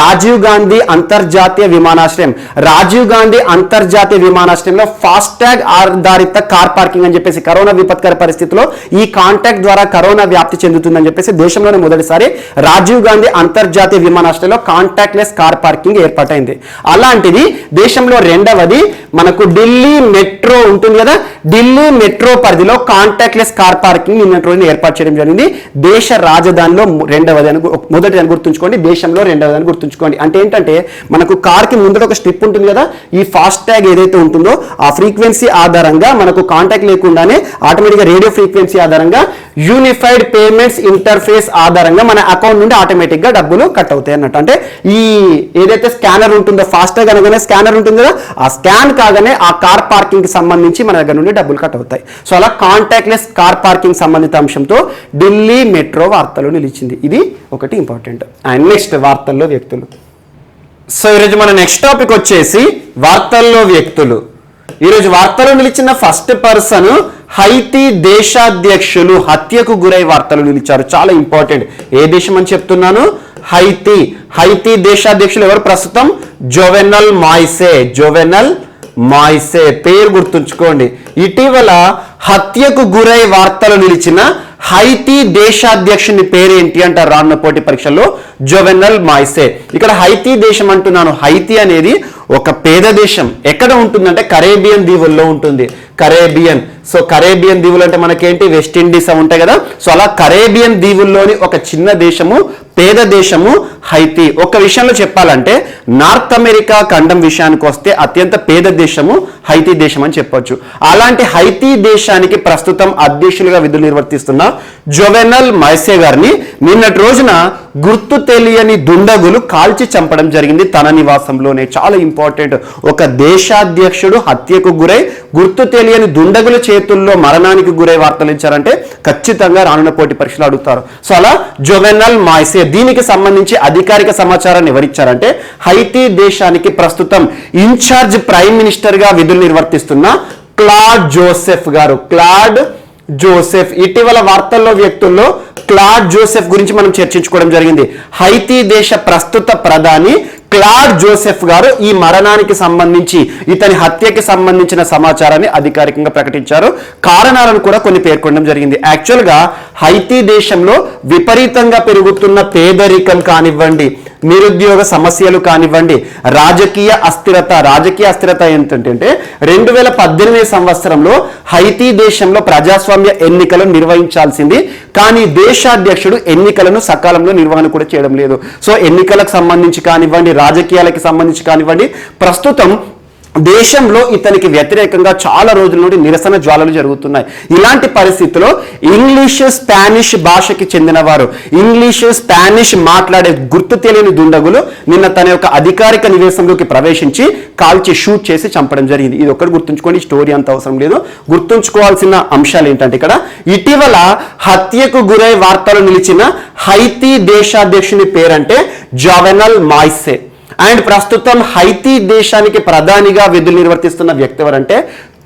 రాజీవ్ గాంధీ అంతర్జాతీయ విమానాశ్రయం. రాజీవ్ గాంధీ అంతర్జాతీయ విమానాశ్రయంలో ఫాస్టాగ్ ఆధారిత కార్ పార్కింగ్ అని చెప్పేసి, కరోనా విపత్కర పరిస్థితిలో ఈ కాంటాక్ట్ ద్వారా కరోనా వ్యాప్తి చెందుతుందని చెప్పేసి దేశంలోనే మొదటిసారి రాజీవ్ గాంధీ అంతర్జాతీయ విమానాశ్రయంలో కాంటాక్ట్లెస్ కార్ పార్కింగ్ ఏర్పాటైంది. అలాంటిది దేశంలో రెండవది మనకు ఢిల్లీ మెట్రో ఉంటుంది కదా, ఢిల్లీ మెట్రో పరిధిలో కాంటాక్ట్లెస్ కార్ పార్కింగ్ నిన్నటి రోజున ఏర్పాటు చేయడం జరిగింది. దేశ రాజధానిలో రెండవది అని, మొదటిది అని గుర్తుంచుకోండి, దేశంలో రెండవది అని గుర్తుంచుకోండి. అంటే ఏంటంటే మనకు కార్ కి ముందర ఒక స్ట్రిప్ ఉంటుంది కదా, ఈ ఫాస్టాగ్ ఏదైతే ఉంటుందో ఆ ఫ్రీక్వెన్సీ ఆధారంగా మనకు కాంటాక్ట్ లేకుండానే ఆటోమేటిక్గా రేడియో ఫ్రీక్వెన్సీ ఆధారంగా యూనిఫైడ్ పేమెంట్స్ ఇంటర్ఫేస్ ఆధారంగా మన అకౌంట్ నుండి ఆటోమేటిక్ గా డబ్బులు కట్ అవుతాయి అన్నట్టు. అంటే ఈ ఏదైతే స్కానర్ ఉంటుందో, ఫాస్టాగ్ అనగానే స్కానర్ ఉంటుంది కదా, ఆ స్కాన్ కాగానే ఆ కార్ పార్కింగ్ కి సంబంధించి మన దగ్గర నుండి డబ్బులు కట్ అవుతాయి. సో అలా కాంటాక్ట్లెస్ కార్ పార్కింగ్ సంబంధిత అంశంతో ఢిల్లీ మెట్రో వార్తలు నిలిచింది. ఇది ఒకటి ఇంపార్టెంట్. అండ్ నెక్స్ట్ వార్తల్లో వ్యక్తులు. సో ఈరోజు మన నెక్స్ట్ టాపిక్ వచ్చేసి వార్తల్లో వ్యక్తులు. ఈరోజు వార్తలు నిలిచిన ఫస్ట్ పర్సన్ హైతీ దేశాధ్యక్షులు హత్యకు గురై వార్తలు నిలిచారు. చాలా ఇంపార్టెంట్. ఏ దేశం అని చెప్తున్నాను? హైతీ. హైతీ దేశాధ్యక్షులు ఎవరు ప్రస్తుతం? జోవెనల్ మాయిసే. జోవెనల్ మాయిసే పేరు గుర్తుంచుకోండి. ఇటీవల హత్యకు గురై వార్తలు నిలిచిన హైతీ దేశాధ్యక్షుని పేరేంటి అంటారు రానున్న పోటీ పరీక్షల్లో? జోవెనల్ మాయిసే. ఇక్కడ హైతీ దేశం అంటున్నాను. హైతీ అనేది ఒక పేద దేశం. ఎక్కడ ఉంటుందంటే కరేబియన్ దీవుల్లో ఉంటుంది. కరేబియన్. సో కరేబియన్ దీవులు అంటే మనకేంటి? వెస్ట్ ఇండీస్ ఉంటాయి కదా. సో అలా కరేబియన్ దీవుల్లోని ఒక చిన్న దేశము, పేద దేశము హైతీ. ఒక విషయంలో చెప్పాలంటే నార్త్ అమెరికా ఖండం విషయానికి వస్తే అత్యంత పేద దేశము హైతీ దేశం అని చెప్పొచ్చు. అలాంటి హైతీ దేశానికి ప్రస్తుతం అధ్యక్షులుగా విధులు నిర్వర్తిస్తున్న జోవెనల్ మాయిసే గారిని నిన్నటి రోజున గుర్తు తెలియని దుండగులు కాల్చి చంపడం జరిగింది తన నివాసంలోనే. చాలా ఇంపార్టెంట్. ఒక దేశాధ్యక్షుడు హత్యకు గురై గుర్తు తెలియని దుండగుల చేతుల్లో మరణానికి గురై వార్తలు ఇచ్చారంటే ఖచ్చితంగా రానున్న పోటీ పరీక్షలు అడుగుతారు. సో అలా జోవెనల్ మాయిసే. దీనికి సంబంధించి అధికారిక సమాచారాన్ని ఎవరిచ్చారంటే హైతీ దేశానికి ప్రస్తుతం ఇన్ఛార్జ్ ప్రైమ్ మినిస్టర్ గా విధులు నిర్వర్తిస్తున్న క్లాడ్ జోసెఫ్ గారు. Claude Joseph. ఇటీవల వార్తల్లో వ్యక్తుల్లో క్లాడ్ జోసెఫ్ గురించి మనం చర్చించుకోవడం జరిగింది. హైతీ దేశ ప్రస్తుత ప్రధాని క్లాడ్ జోసెఫ్ గారు ఈ మరణానికి సంబంధించి, ఇతని హత్యకి సంబంధించిన సమాచారాన్ని అధికారికంగా ప్రకటించారు. కారణాలను కూడా కొన్ని పేర్కొనడం జరిగింది. యాక్చువల్గా హైతీ దేశంలో విపరీతంగా పెరుగుతున్న పేదరికం కానివ్వండి, నిరుద్యోగ సమస్యలు కానివ్వండి, రాజకీయ అస్థిరత ఏంటంటే 2018 సంవత్సరంలో హైతీ దేశంలో ప్రజాస్వామ్య ఎన్నికలు నిర్వహించాల్సింది. కానీ దేశాధ్యక్షుడు ఎన్నికలను సకాలంలో నిర్వహణ కూడా చేయడం లేదు. సో ఎన్నికలకు సంబంధించి కానివ్వండి, రాజకీయాలకు సంబంధించి కానివ్వండి, ప్రస్తుతం దేశంలో ఇతనికి వ్యతిరేకంగా చాలా రోజుల నుండి నిరసన జ్వాలలు జరుగుతున్నాయి. ఇలాంటి పరిస్థితుల్లో ఇంగ్లీష్, స్పానిష్ భాషకి చెందిన వారు, ఇంగ్లీష్, స్పానిష్ మాట్లాడే గుర్తు తెలియని దుండగులు నిన్న తన యొక్క అధికారిక నివేశంలోకి ప్రవేశించి కాల్చి షూట్ చేసి చంపడం జరిగింది. ఇది ఒక్కటి గుర్తుంచుకోండి. స్టోరీ అంత అవసరం లేదు. గుర్తుంచుకోవాల్సిన అంశాలు ఏంటంటే ఇక్కడ ఇటీవల హత్యకు గురై వార్తలు నిలిచిన హైతీ దేశాధ్యక్షుని పేరంటే జోవెనల్ మాయిసే. అండ్ ప్రస్తుతం హైతీ దేశానికి ప్రధానిగా విధులు నిర్వర్తిస్తున్న వ్యక్తి ఎవరంటే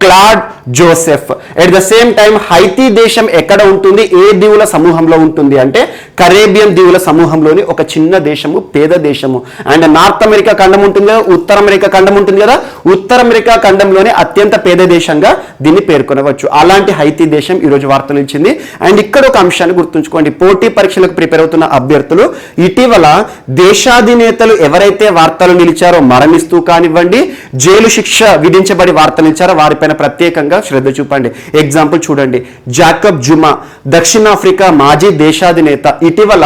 Claude Joseph. At the same time Haiti దేశం ఎక్కడ ఉంటుంది, ఏ దీవుల సమూహంలో ఉంటుంది అంటే కరేబియన్ దీవుల సమూహంలోని ఒక చిన్న దేశము, పేద దేశము. అండ్ నార్త్ అమెరికా ఖండం ఉంటుంది కదా, ఉత్తర అమెరికా ఖండం ఉంటుంది కదా, ఉత్తర అమెరికా ఖండంలోనే అత్యంత పేద దేశంగా దీన్ని పేర్కొనవచ్చు. అలాంటి హైతీ దేశం ఈరోజు వార్తలు ఇచ్చింది. అండ్ ఇక్కడ ఒక అంశాన్ని గుర్తుంచుకోండి, పోటీ పరీక్షలకు ప్రిపేర్ అవుతున్న అభ్యర్థులు ఇటీవల దేశాధినేతలు ఎవరైతే వార్తలు నిలిచారో మరణిస్తూ కానివ్వండి, జైలు శిక్ష విధించబడి వార్తలు ఇచ్చారో వారిపైన ప్రత్యేకంగా శ్రద్ధ చూపండి. ఎగ్జాంపుల్ చూడండి, జాకబ్ జుమా దక్షిణాఫ్రికా మాజీ దేశాధినేత ఇటీవల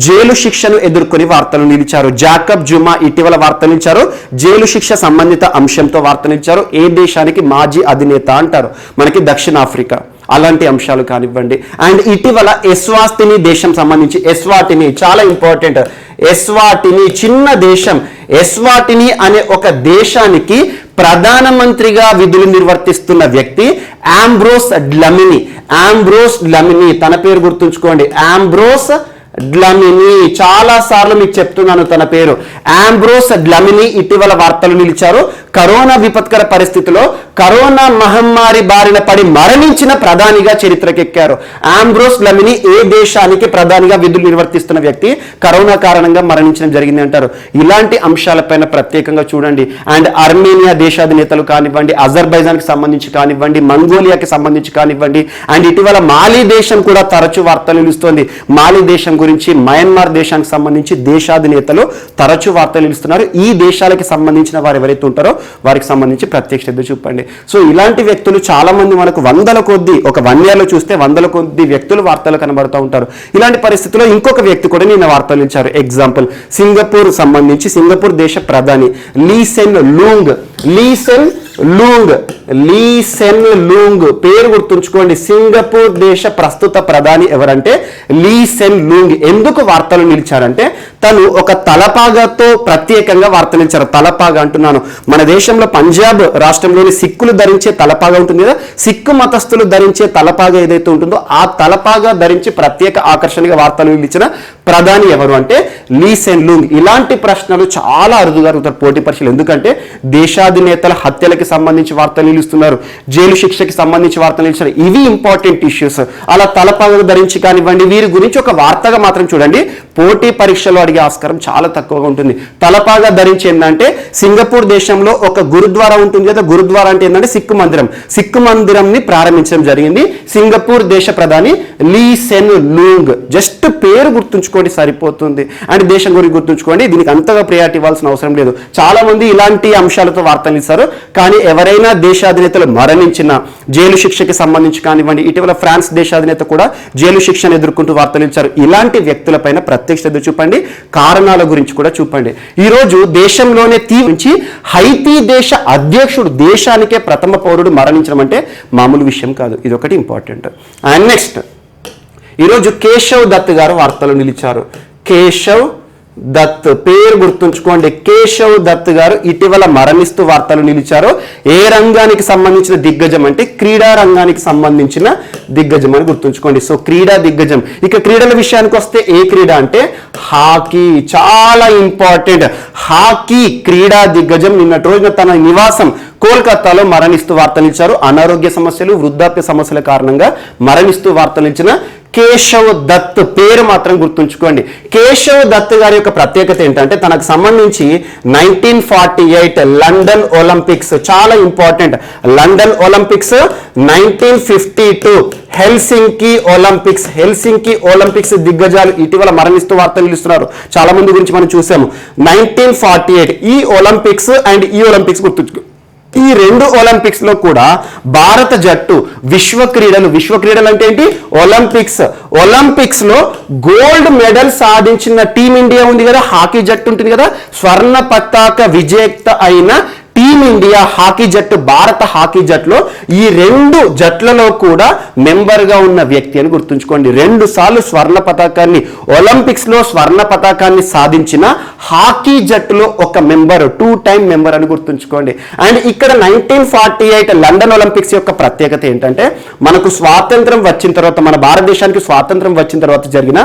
జైలు శిక్షను ఎదుర్కొని వార్తలు నిలిచారు. జాకబ్ జుమా ఇటీవల వార్తలు ఇచ్చారు, జైలు శిక్ష సంబంధిత అంశంతో వార్తలు ఇచ్చారు. ఏ దేశానికి మాజీ అధినేత అంటారు, మనకి దక్షిణాఫ్రికా. అలాంటి అంశాలు కానివ్వండి. అండ్ ఇటీవల ఎస్వాటిని దేశం సంబంధించి, ఎస్వాటిని చాలా ఇంపార్టెంట్, ఎస్వాటిని చిన్న దేశం, ఎస్వాటిని అనే ఒక దేశానికి ప్రధానమంత్రిగా విధులు నిర్వర్తిస్తున్న వ్యక్తి ఆంబ్రోస్ డ్లమిని. ఆంబ్రోస్ డ్లమిని తన పేరు గుర్తుంచుకోండి, ఆంబ్రోస్ డ్లమిని. చాలా సార్లు మీకు చెప్తున్నాను తన పేరు. ఆంబ్రోస్ డ్లమిని ఇటీవల వార్తలు నిలిచారు. కరోనా విపత్కర పరిస్థితిలో కరోనా మహమ్మారి బారిన పడి మరణించిన ప్రధానిగా చరిత్రకెక్కారు. ఆంబ్రోస్ డ్లమిని ఏ దేశానికి ప్రధానిగా విధులు నిర్వర్తిస్తున్న వ్యక్తి, కరోనా కారణంగా మరణించడం జరిగింది అంటారు. ఇలాంటి అంశాలపైన ప్రత్యేకంగా చూడండి. అండ్ అర్మేనియా దేశాధినేతలు కానివ్వండి, అజర్బైజాన్కి సంబంధించి కానివ్వండి, మంగోలియాకి సంబంధించి కానివ్వండి, అండ్ ఇటీవల మాలి దేశం కూడా తరచూ వార్తలు నిలుస్తోంది. మాలి దేశం గురించి, మయన్మార్ దేశానికి సంబంధించి దేశాధినేతలు తరచూ వార్తలు నిలుస్తున్నారు. ఈ దేశాలకి సంబంధించిన వారు ఎవరైతే ఉంటారో వారికి సంబంధించి ప్రత్యేక శ్రద్ధ చూపండి. సో ఇలాంటి వ్యక్తులు చాలా మంది మనకు వందల కొద్ది, ఒక 1 yearలో చూస్తే వందల కొద్ది వ్యక్తులు వార్తలు కనబడుతూ ఉంటారు. ఇలాంటి పరిస్థితుల్లో ఇంకొక వ్యక్తి కూడా నిన్న వార్తలు ఇచ్చారు. ఎగ్జాంపుల్ సింగపూర్ సంబంధించి, సింగపూర్ దేశ ప్రధాని లీ సెన్ లూంగ్. లీ సెన్ లూంగ్ పేరు గుర్తుంచుకోండి. సింగపూర్ దేశ ప్రస్తుత ప్రధాని ఎవరంటే లీ సెన్ లూంగ్. ఎందుకు వార్తలు నిలిచారంటే తను ఒక తలపాగతో ప్రత్యేకంగా వార్తలు నిలిచారు. తలపాగా అంటున్నాను, మన దేశంలో పంజాబ్ రాష్ట్రంలోని సిక్కులు ధరించే తలపాగా ఉంటుంది కదా, సిక్కు మతస్థులు ధరించే తలపాగా ఏదైతే ఉంటుందో ఆ తలపాగా ధరించి ప్రత్యేక ఆకర్షణగా వార్తలు నిలిచిన ప్రధాని ఎవరు అంటే లీ సెన్ లూంగ్. ఇలాంటి ప్రశ్నలు చాలా అరుదుగా అడుగుతారు పోటీ పరీక్షలు. ఎందుకంటే దేశాధినేతల హత్యలకి సంబంధించి వార్తలు నిలుస్తున్నారు, జైలు శిక్షకి సంబంధించి వార్తలు నిలుస్తున్నారు. ఇవి ఇంపార్టెంట్ ఇష్యూస్. అలా తలపాగా ధరించి కానివ్వండి, వీరి గురించి ఒక వార్తగా మాత్రం చూడండి. పోటీ పరీక్షలో అడిగే ఆస్కారం చాలా తక్కువగా ఉంటుంది. తలపాగా ధరించి ఏంటంటే సింగపూర్ దేశంలో ఒక గురుద్వారా ఉంటుంది కదా, గురుద్వారా అంటే ఏంటంటే సిక్కు మందిరం. సిక్కు మందిరంని ప్రారంభించడం జరిగింది సింగపూర్ దేశ ప్రధాని లీ సెన్ లూంగ్. జస్ట్ పేరు గుర్తుంచుకోండి సరిపోతుంది. అండ్ దేశం గురించి గుర్తుంచుకోండి, దీనికి అంతగా ప్రియారిటీ ఇవ్వాల్సిన అవసరం లేదు. చాలా మంది ఇలాంటి అంశాలతో వార్తలు ఇస్తారు. కానీ ఎవరైనా దేశాధినేతలు మరణించిన, జైలు శిక్షకి సంబంధించి కానివ్వండి, ఇటీవల ఫ్రాన్స్ దేశాధినేత కూడా జైలు శిక్షను ఎదుర్కొంటూ వార్తలు ఇచ్చారు. ఇలాంటి వ్యక్తులపైన ప్రత్యేక శ్రద్ధ చూపండి, కారణాల గురించి కూడా చూపండి. ఈరోజు దేశంలోనే తీవ్రించి హైతీ దేశ అధ్యక్షుడు, దేశానికే ప్రథమ పౌరుడు మరణించడం అంటే మామూలు విషయం కాదు. ఇది ఒకటి ఇంపార్టెంట్. అండ్ నెక్స్ట్, ఈరోజు కేశవ్ దత్ గారు వార్తలు నిలిచారు. కేశవ్ దత్ పేరు గుర్తుంచుకోండి. కేశవ్ దత్ గారు ఇటీవల మరణిస్తూ వార్తలు నిలిచారు. ఏ రంగానికి సంబంధించిన దిగ్గజం అంటే క్రీడా రంగానికి సంబంధించిన దిగ్గజం అని గుర్తుంచుకోండి. సో క్రీడా దిగ్గజం. ఇక క్రీడల విషయానికి వస్తే ఏ క్రీడ అంటే హాకీ. చాలా ఇంపార్టెంట్. హాకీ క్రీడా దిగ్గజం నిన్నటి రోజున తన నివాసం కోల్కతాలో మరణిస్తూ వార్తలిచ్చారు. అనారోగ్య సమస్యలు, వృద్ధాప్య సమస్యల కారణంగా మరణిస్తూ వార్తలిచ్చిన కేశవ్ దత్ పేరు మాత్రం గుర్తుంచుకోండి. కేశవ్ దత్ గారి యొక్క ప్రత్యేకత ఏంటంటే తనకు సంబంధించి 1948 లండన్ ఒలింపిక్స్, చాలా important, London Olympics, 1952 Helsinki Olympics దిగ్గజాలు ఇటీవల మరణిస్తూ వార్తలు నిలుస్తున్నారు. చాలా మంది గురించి మనం చూసాము. 1948 ఈ ఒలింపిక్స్ అండ్ ఈ ఒలింపిక్స్ గుర్తుంచుకో. ఈ 2 ఒలింపిక్స్ లో కూడా భారత జట్టు విశ్వ క్రీడలు అంటే ఏంటి, ఒలింపిక్స్ లో గోల్డ్ మెడల్ సాధించిన టీమిండియా ఉంది కదా, హాకీ జట్టు ఉంటుంది కదా, స్వర్ణ పతాక విజేత అయిన టీమిండియా హాకీ జట్టు, భారత హాకీ జట్టులో ఈ 2 జట్లలో కూడా మెంబర్ గా ఉన్న వ్యక్తి అని గుర్తుంచుకోండి. 2 సార్లు స్వర్ణ పతాకాన్ని, ఒలింపిక్స్ లో స్వర్ణ పతాకాన్ని సాధించిన హాకీ జట్టులో ఒక మెంబర్, 2 టైమ్ మెంబర్ అని గుర్తుంచుకోండి. అండ్ ఇక్కడ 1948 లండన్ ఒలింపిక్స్ యొక్క ప్రత్యేకత ఏంటంటే మనకు స్వాతంత్రం వచ్చిన తర్వాత, మన భారతదేశానికి స్వాతంత్రం వచ్చిన తర్వాత జరిగిన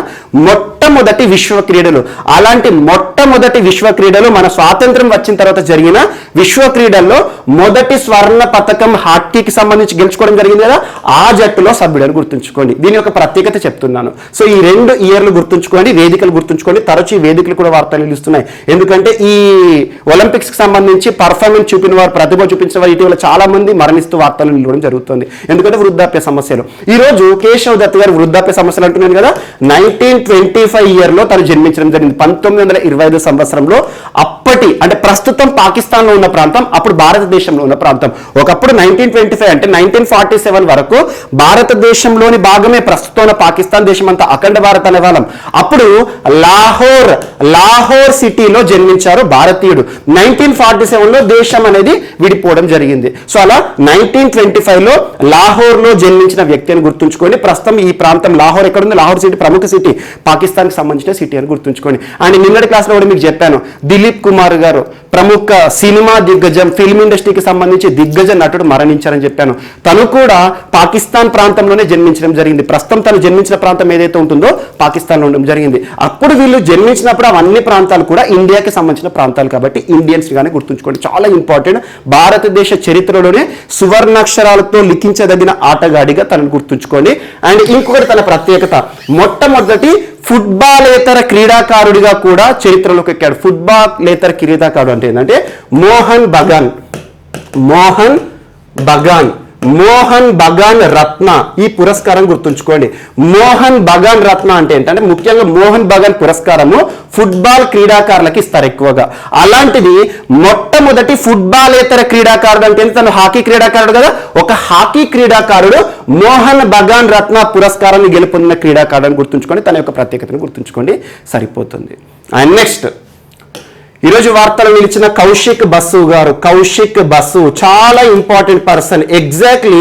మొట్టమొదటి విశ్వ క్రీడలు. అలాంటి మొట్టమొదటి విశ్వ క్రీడలు మన స్వాతంత్రం వచ్చిన తర్వాత జరిగిన విశ్వ క్రీడల్లో మొదటి స్వర్ణ పథకం హాకీకి సంబంధించి గెలుచుకోవడం జరిగింది కదా, ఆ జట్టులో సభ్యుడని గుర్తుంచుకోండి. దీని యొక్క ప్రత్యేకత చెప్తున్నాను. సో ఈ 2 ఇయర్లు గుర్తుంచుకోండి, వేదికలు గుర్తుంచుకోండి. తరచు ఈ వేదికలు కూడా వార్తలు నిలుస్తున్నాయి. ఎందుకంటే ఈ ఒలింపిక్స్ కి సంబంధించి పర్ఫార్మెన్స్ చూపిన వారు, ప్రతిభ చూపించిన వారు ఇటీవల చాలా మంది మరణిస్తూ వార్తలు నిలవడం జరుగుతుంది. ఎందుకంటే వృద్ధాప్య సమస్యలు. ఈ రోజు కేశవ్ దత్ గారు వృద్ధాప్య సమస్యలు అంటున్నాను కదా, 1925 ఇయర్ లో తను జన్మించడం జరిగింది. 1925 సంవత్సరంలో అప్పటి అంటే ప్రస్తుతం పాకిస్తాన్ లో ఉన్న ప్రాంతం, అప్పుడు భారతదేశంలో ఉన్న ప్రాంతం. ఒకప్పుడు 1925 అంటే 1947 వరకు భారతదేశంలోని భాగమే ప్రస్తుతం ఉన్న పాకిస్తాన్ దేశం అంతా అఖండ భారత్ అనే వాళ్ళం. అప్పుడు లాహోర్ సిటీలో జన్మించారు భారతీయుడు. 1947 లో దేశం అనేది విడిపోవడం జరిగింది. సో అలా 1925 లో లాహోర్ లో జన్మించిన వ్యక్తి అని గుర్తుంచుకోండి. ప్రస్తుతం ఈ ప్రాంతం లాహోర్ ఎక్కడ ఉంది? లాహోర్ సిటీ ప్రముఖ సిటీ, పాకిస్తాన్ కి సంబంధించిన సిటీ అని గుర్తుంచుకోండి. అండ్ నిన్నటి క్లాస్ లో కూడా మీకు చెప్పాను, దిలీప్ కుమార్ గారు ప్రముఖ సినిమా దిగ్గజం, ఫిల్మ్ ఇండస్ట్రీకి సంబంధించి దిగ్గజ నటుడు మరణించారని చెప్పాను. తను కూడా పాకిస్తాన్ ప్రాంతంలోనే జన్మించడం జరిగింది. ప్రస్తుతం తను జన్మించిన ప్రాంతం ఏదైతే ఉంటుందో పాకిస్తాన్లో ఉండడం జరిగింది. అప్పుడు వీళ్ళు జన్మించినప్పుడు అవన్నీ ప్రాంతాలు కూడా ఇండియాకి సంబంధించిన ప్రాంతాలు కాబట్టి ఇండియన్స్ గానే గుర్తుంచుకోండి. చాలా ఇంపార్టెంట్. భారతదేశ చరిత్రలోనే సువర్ణాక్షరాలతో లిఖించదగిన ఆటగాడిగా తనను గుర్తుంచుకోండి. అండ్ ఇంకొకటి తన ప్రత్యేకత, మొట్టమొదటి ఫుట్బాలేతర క్రీడాకారుడిగా కూడా చరిత్రలోకి ఎక్కాడు. ఫుట్బాలేతర క్రీడాకారుడు అంటే ఏంటంటే మోహన్ బగాన్ రత్న. ఈ పురస్కారం గుర్తుంచుకోండి. మోహన్ బగాన్ రత్న అంటే ఏంటంటే ముఖ్యంగా మోహన్ బగాన్ పురస్కారము ఫుట్బాల్ క్రీడాకారులకి ఇస్తారు ఎక్కువగా. అలాంటిది మొట్టమొదటి ఫుట్బాలేతర క్రీడాకారుడు అంటే తను హాకీ క్రీడాకారుడు కదా, ఒక హాకీ క్రీడాకారుడు మోహన్ బగాన్ రత్న పురస్కారాన్ని గెలుపొందిన క్రీడాకారుడు అని గుర్తుంచుకోండి. తన యొక్క ప్రత్యేకతను గుర్తుంచుకోండి, సరిపోతుంది. అండ్ నెక్స్ట్ ఈరోజు వార్తలు నిలిచిన కౌశిక్ బస్సు గారు. కౌశిక్ బస్సు చాలా important person. Exactly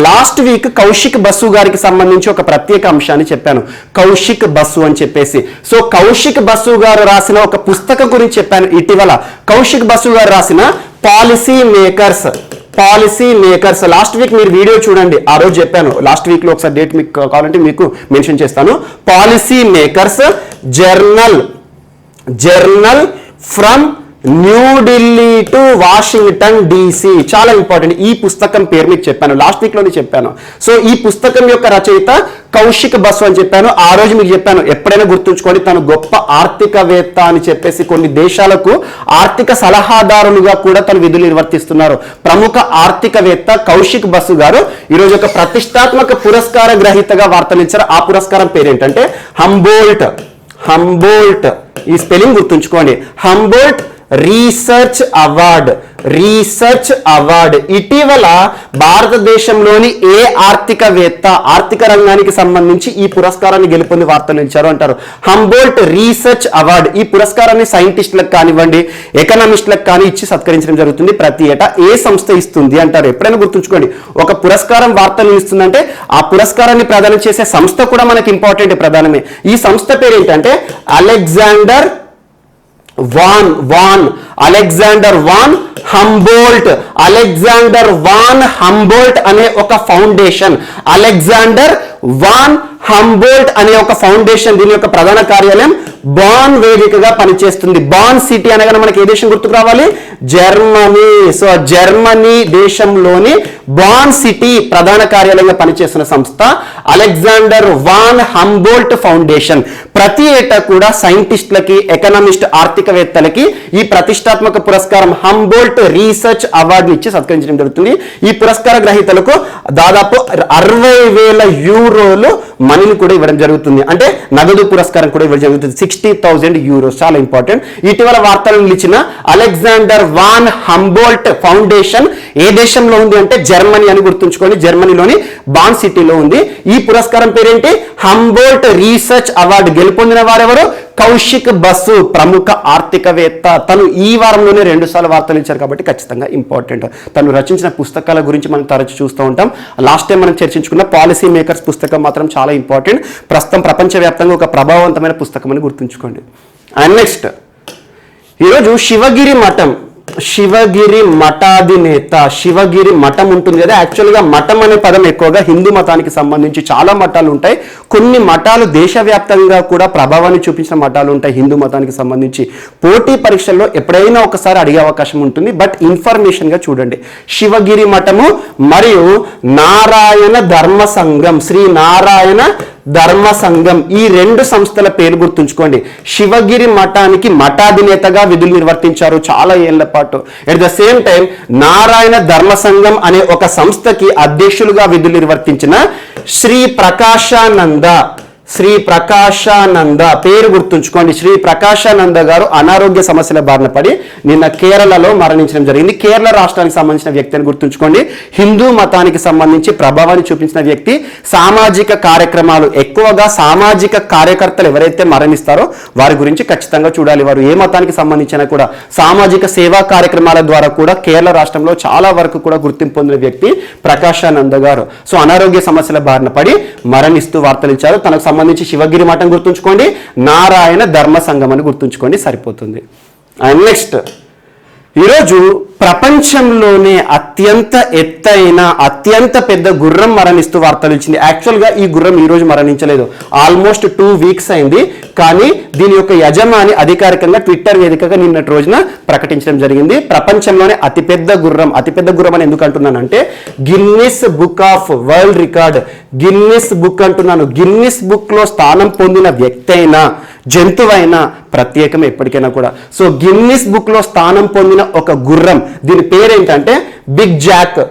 last week Kaushik bus గారికి సంబంధించి ఒక ప్రత్యేక అంశాన్ని చెప్పాను, కౌశిక్ బస్సు అని చెప్పేసి. సో కౌశిక్ బస్సు గారు రాసిన ఒక పుస్తకం గురించి చెప్పాను ఇటీవల. కౌశిక్ బస్సు గారు రాసిన పాలసీ మేకర్స్ లాస్ట్ వీక్ మీరు వీడియో చూడండి, ఆ రోజు చెప్పాను. లాస్ట్ వీక్ లో ఒకసారి డేట్ మీకు కావాలంటే మీకు మెన్షన్ చేస్తాను. Policy makers journal from New Delhi to Washington DC. చాలా ఇంపార్టెంట్. ఈ పుస్తకం పేరు మీకు చెప్పాను, లాస్ట్ వీక్ లోనే చెప్పాను. సో ఈ పుస్తకం యొక్క రచయిత కౌశిక్ బస్సు అని చెప్పాను. ఆ రోజు మీకు చెప్పాను, ఎప్పుడైనా గుర్తుంచుకోండి, తను గొప్ప ఆర్థికవేత్త అని చెప్పేసి కొన్ని దేశాలకు ఆర్థిక సలహాదారులుగా కూడా తను విధులు నిర్వర్తిస్తున్నారు. ప్రముఖ ఆర్థికవేత్త కౌశిక్ బస్సు గారు ఈరోజు ఒక ప్రతిష్టాత్మక పురస్కార గ్రహీతగా వార్తలించారు. ఆ పురస్కారం పేరేంటంటే హంబోల్ట్. ఈ స్పెల్లింగ్ గుర్తుంచుకోండి, హంబోల్ట్ రీసెర్చ్ అవార్డ్. ఇటీవల భారతదేశంలోని ఏ ఆర్థికవేత్త ఆర్థిక రంగానికి సంబంధించి ఈ పురస్కారాన్ని గెలుపొంది వార్తలు ఇచ్చారు అంటారు. Humboldt research award. ఈ పురస్కారాన్ని సైంటిస్టులకు కానివ్వండి, ఎకనామిస్టులకు కానీ ఇచ్చి సత్కరించడం జరుగుతుంది ప్రతి ఏటా. ఏ సంస్థ ఇస్తుంది అంటారు, ఎప్పుడైనా గుర్తుంచుకోండి. ఒక పురస్కారం వార్తలు ఇస్తుందంటే ఆ పురస్కారాన్ని ప్రదానం చేసే సంస్థ కూడా మనకి ఇంపార్టెంట్, ప్రధానమే. ఈ సంస్థ పేరు ఏంటంటే అలెగ్జాండర్ వాన్ హంబోల్ట్ అనే ఒక ఫౌండేషన్. అలెగ్జాండర్ వాన్ హంబోల్ట్ అనే ఒక ఫౌండేషన్, దీని యొక్క ప్రధాన కార్యాలయం బాన్ వేదికగా పనిచేస్తుంది. బాన్ సిటీ అనగానే మనకి ఏ దేశం గుర్తుకు రావాలి? జర్మనీ. సో జర్మనీ దేశంలోని బాన్ సిటీ ప్రధాన కార్యాలయంగా పనిచేస్తున్న సంస్థ అలెగ్జాండర్ వాన్ హంబోల్ట్ ఫౌండేషన్. ప్రతి ఏటా కూడా సైంటిస్టులకి, ఎకనామిస్ట్, ఆర్థికవేత్తలకి ఈ ప్రతిష్టాత్మక పురస్కారం హంబోల్ట్ రీసెర్చ్ అవార్డుని ఇచ్చి సత్కరించడం జరుగుతుంది. ఈ పురస్కార గ్రహీతలకు దాదాపు 60,000 యూరోలు మనీని కూడా ఇవ్వడం జరుగుతుంది. అంటే నగదు పురస్కారం కూడా ఇవ్వడం జరుగుతుంది, 60,000 యూరోస్. చాలా ఇంపార్టెంట్. ఇటీవల వార్తలు నిలిచిన అలెగ్జాండర్ వాన్ హంబోల్ట్ ఫౌండేషన్ ఏ దేశంలో ఉంది అంటే జర్మనీ అని గుర్తుంచుకోండి. జర్మనీలోని బాన్ సిటీలో ఉంది. ఈ పురస్కారం పేరేంటి? Humboldt research award. గెలుపొందిన వారెవరు? కౌశిక్ బస్సు, ప్రముఖ ఆర్థికవేత్త. తను ఈ వారంలోనే 2 సార్లు వార్తలు ఇచ్చారు కాబట్టి ఖచ్చితంగా ఇంపార్టెంట్. తను రచించిన పుస్తకాల గురించి మనం తరచు చూస్తూ ఉంటాం. లాస్ట్ టైం మనం చర్చించుకున్న పాలసీ మేకర్స్ పుస్తకం మాత్రం చాలా ఇంపార్టెంట్. ప్రస్తుతం ప్రపంచవ్యాప్తంగా ఒక ప్రభావవంతమైన పుస్తకం అని గుర్తుంచుకోండి. అండ్ నెక్స్ట్ ఈరోజు శివగిరి మఠం. శివగిరి మఠాధినేత. శివగిరి మఠం ఉంటుంది కదా, యాక్చువల్గా మఠం అనే పదం ఎక్కువగా హిందూ మతానికి సంబంధించి చాలా మఠాలు ఉంటాయి. కొన్ని మఠాలు దేశవ్యాప్తంగా కూడా ప్రభావాన్ని చూపించిన మఠాలు ఉంటాయి హిందూ మతానికి సంబంధించి. పోటీ పరీక్షల్లో ఎప్పుడైనా ఒకసారి అడిగే అవకాశం ఉంటుంది, బట్ ఇన్ఫర్మేషన్గా చూడండి. శివగిరి మఠము మరియు నారాయణ ధర్మ సంఘం, శ్రీ నారాయణ ధర్మ సంఘం, ఈ రెండు సంస్థల పేరు గుర్తుంచుకోండి. శివగిరి మఠానికి మఠాధినేతగా విధులు నిర్వర్తించారు చాలా ఏళ్ల పాటు. At the same time Narayana ధర్మ సంఘం అనే ఒక సంస్థకి అధ్యక్షులుగా విధులు నిర్వర్తించిన శ్రీ ప్రకాశానంద పేరు గుర్తుంచుకోండి. శ్రీ ప్రకాశానంద గారు అనారోగ్య సమస్యల బారిన పడి నిన్న కేరళలో మరణించడం జరిగింది. కేరళ రాష్ట్రానికి సంబంధించిన వ్యక్తి అని గుర్తుంచుకోండి. హిందూ మతానికి సంబంధించి ప్రభావాన్ని చూపించిన వ్యక్తి. సామాజిక కార్యక్రమాలు, ఎక్కువగా సామాజిక కార్యకర్తలు ఎవరైతే మరణిస్తారో వారి గురించి ఖచ్చితంగా చూడాలి. వారు ఏ మతానికి సంబంధించినా కూడా సామాజిక సేవా కార్యక్రమాల ద్వారా కూడా కేరళ రాష్ట్రంలో చాలా వరకు కూడా గుర్తింపు పొందిన వ్యక్తి ప్రకాశానంద గారు. సో అనారోగ్య సమస్యల బారిన పడి మరణిస్తూ వార్తలు ఇచ్చారు. తనకు సంబంధించి శివగిరి మఠం గుర్తుంచుకోండి, నారాయణ ధర్మ సంఘం అని గుర్తుంచుకోండి, సరిపోతుంది. అండ్ నెక్స్ట్, ఈరోజు ప్రపంచంలోనే అత్యంత ఎత్తైన అత్యంత పెద్ద గుర్రం మరణిస్తూ వార్తలు ఇచ్చింది. యాక్చువల్గా ఈ గుర్రం ఈ రోజు మరణించలేదు, ఆల్మోస్ట్ 2 వీక్స్ అయింది. కానీ దీని యొక్క యజమాని అధికారికంగా ట్విట్టర్ వేదికగా నిన్నటి రోజున ప్రకటించడం జరిగింది. ప్రపంచంలోనే అతిపెద్ద గుర్రం అని ఎందుకు అంటున్నానంటే Guinness book of world record, Guinness book అంటున్నాను. గిన్నిస్ బుక్ లో స్థానం పొందిన వ్యక్తి అయినా జంతువైనా ప్రత్యేకం ఎప్పటికైనా కూడా. సో గిన్నిస్ బుక్ లో స్థానం పొందిన ఒక గుర్రం, దీని పేరేంటంటే బిగ్ జాక్.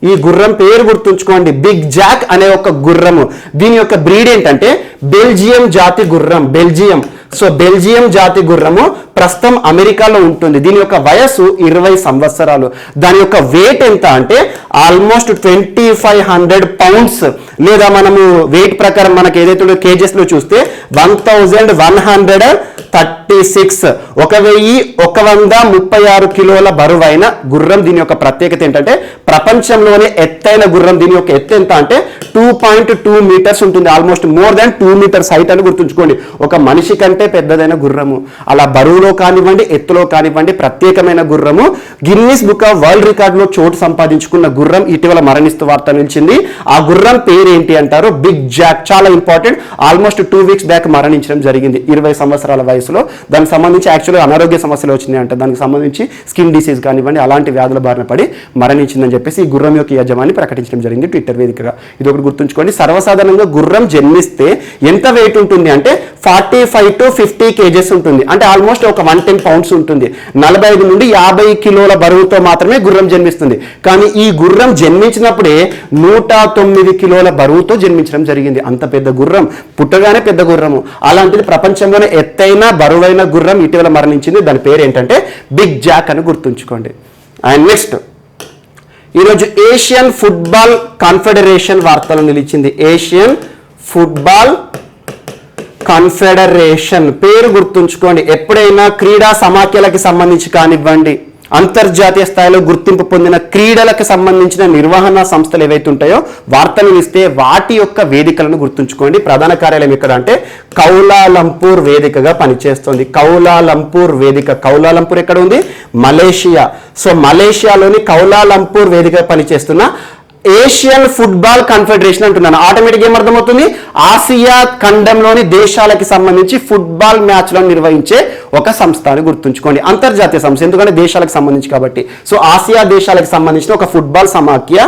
ఈ గుర్రం పేరు గుర్తుంచుకోండి, బిగ్ జాక్ అనే ఒక గుర్రము. దీని యొక్క బ్రీడ్ ఏంటంటే బెల్జియం జాతి గుర్రం, బెల్జియం. సో బెల్జియం జాతి గుర్రము ప్రస్తుతం అమెరికాలో ఉంటుంది. దీని యొక్క వయస్సు 20 సంవత్సరాలు. దాని యొక్క వెయిట్ ఎంత అంటే ఆల్మోస్ట్ 2500 పౌండ్స్, లేదా మనము వెయిట్ ప్రకారం మనకి ఏదైతే కేజెస్ లో చూస్తే 1136, 1136 కిలోల బరువైన గుర్రం. దీని యొక్క ప్రత్యేకత ఏంటంటే ప్రపంచంలోనే ఎత్తైన గుర్రం. దీని యొక్క ఎత్తు ఎంత అంటే 2.2 మీటర్స్ ఉంటుంది, almost more than 2 metres height అని గుర్తుంచుకోండి. ఒక మనిషి కంటే పెద్దదైన గుర్రము. అలా బరువులో కానివ్వండి, ఎత్తులో కానివ్వండి ప్రత్యేకమైన గుర్రము. Guinness book of world record లో చోటు సంపాదించుకున్న గుర్రం ఇటీవల మరణిస్తూ వార్త నిలిచింది. ఆ గుర్రం పేరు ఏంటి అంటారు బిగ్ జాక్. చాలా ఇంపార్టెంట్. ఆల్మోస్ట్ 2 వీక్స్ బ్యాక్ మరణించడం జరిగింది 20 సంవత్సరాల వయసులో. దానికి సంబంధించి యాక్చువల్గా అనారోగ్య సమస్యలు వచ్చినాయి అంటే దానికి సంబంధించి స్కిన్ డిసీజ్ కానివ్వండి అలాంటి వ్యాధుల బారిన పడి మరణించిందని చెప్పేసి ఈ గుర్రం యొక్క యజమాని ప్రకటించడం జరిగింది ట్విట్టర్ వేదికగా. ఇది ఒకటి గుర్తుంచుకోండి. సర్వసాధారణంగా గుర్రం జన్మిస్తే ఎంత వెయిట్ ఉంటుంది అంటే 45 to 50 కేజెస్ ఉంటుంది, అంటే ఆల్మోస్ట్ ఒక 110 పౌండ్స్ ఉంటుంది. 45 నుండి 50 కిలోల బరువుతో మాత్రమే గుర్రం జన్మిస్తుంది. కానీ ఈ గుర్రం జన్మించినప్పుడే 109 కిలోల బరువుతో జన్మించడం జరిగింది. అంత పెద్ద గుర్రం, పుట్టగానే పెద్ద గుర్రము. అలాంటిది ప్రపంచంలోనే ఎత్తైన బరువైన గుర్రం ఇటీవల మరణించింది. దాని పేరు ఏంటంటే బిగ్ జాక్ అని గుర్తుంచుకోండి. అండ్ నెక్స్ట్, ఈరోజు ఏషియన్ ఫుట్బాల్ కాన్ఫెడరేషన్ వార్తలు నిలిచింది. ఏషియన్ ఫుట్బాల్ కాన్ఫెడరేషన్ పేరు గుర్తుంచుకోండి. ఎప్పుడైనా క్రీడా సమాఖ్యలకి సంబంధించి కానివ్వండి, అంతర్జాతీయ స్థాయిలో గుర్తింపు పొందిన క్రీడలకు సంబంధించిన నిర్వహణ సంస్థలు ఏవైతే ఉంటాయో వార్తలు ఇస్తే వాటి యొక్క వేదికలను గుర్తుంచుకోండి. ప్రధాన కార్యాలయం ఎక్కడ అంటే కౌలాలంపూర్ వేదికగా పనిచేస్తుంది. కౌలాలంపూర్ వేదిక. కౌలాలంపూర్ ఎక్కడ ఉంది? మలేషియా. సో మలేషియాలోని కౌలాలంపూర్ వేదికగా పనిచేస్తున్న ఏషియన్ ఫుట్బాల్ కాన్ఫెడరేషన్ అంటున్నాను. ఆటోమేటిక్ ఏమర్థమవుతుంది? ఆసియా ఖండంలోని దేశాలకి సంబంధించి ఫుట్బాల్ మ్యాచ్లను నిర్వహించే ఒక సంస్థ అని గుర్తుంచుకోండి. అంతర్జాతీయ సంస్థ, ఎందుకంటే దేశాలకు సంబంధించి కాబట్టి. సో ఆసియా దేశాలకు సంబంధించిన ఒక ఫుట్బాల్ సమాఖ్య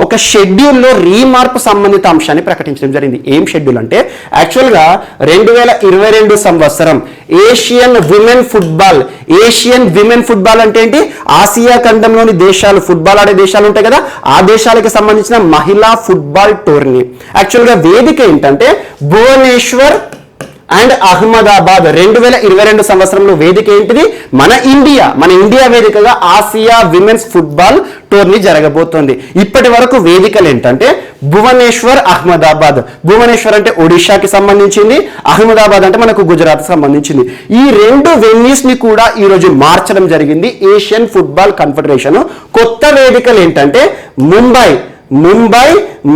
ఒక షెడ్యూల్లో రీమార్పు సంబంధిత అంశాన్ని ప్రకటించడం జరిగింది. ఏం షెడ్యూల్ అంటే యాక్చువల్గా 2022 సంవత్సరం Asian women football. Asian women football అంటే ఏంటి? ఆసియా ఖండంలోని దేశాలు, ఫుట్బాల్ ఆడే దేశాలు ఉంటాయి కదా, ఆ దేశాలకు సంబంధించిన మహిళా ఫుట్బాల్ టోర్నీ. యాక్చువల్గా వేదిక ఏంటంటే భువనేశ్వర్ అండ్ అహ్మదాబాద్. 2022 సంవత్సరంలో వేదిక ఏంటిది? మన ఇండియా వేదికగా ఆసియా విమెన్స్ ఫుట్బాల్ టోర్నీ జరగబోతోంది. ఇప్పటి వరకు వేదికలు ఏంటంటే భువనేశ్వర్, అహ్మదాబాద్. భువనేశ్వర్ అంటే ఒడిషాకి సంబంధించింది, అహ్మదాబాద్ అంటే మనకు గుజరాత్ సంబంధించింది. ఈ 2 వెన్యూస్ ని కూడా ఈ రోజు మార్చడం జరిగింది ఏషియన్ ఫుట్బాల్ కాన్ఫెడరేషన్. కొత్త వేదికలు ఏంటంటే ముంబై,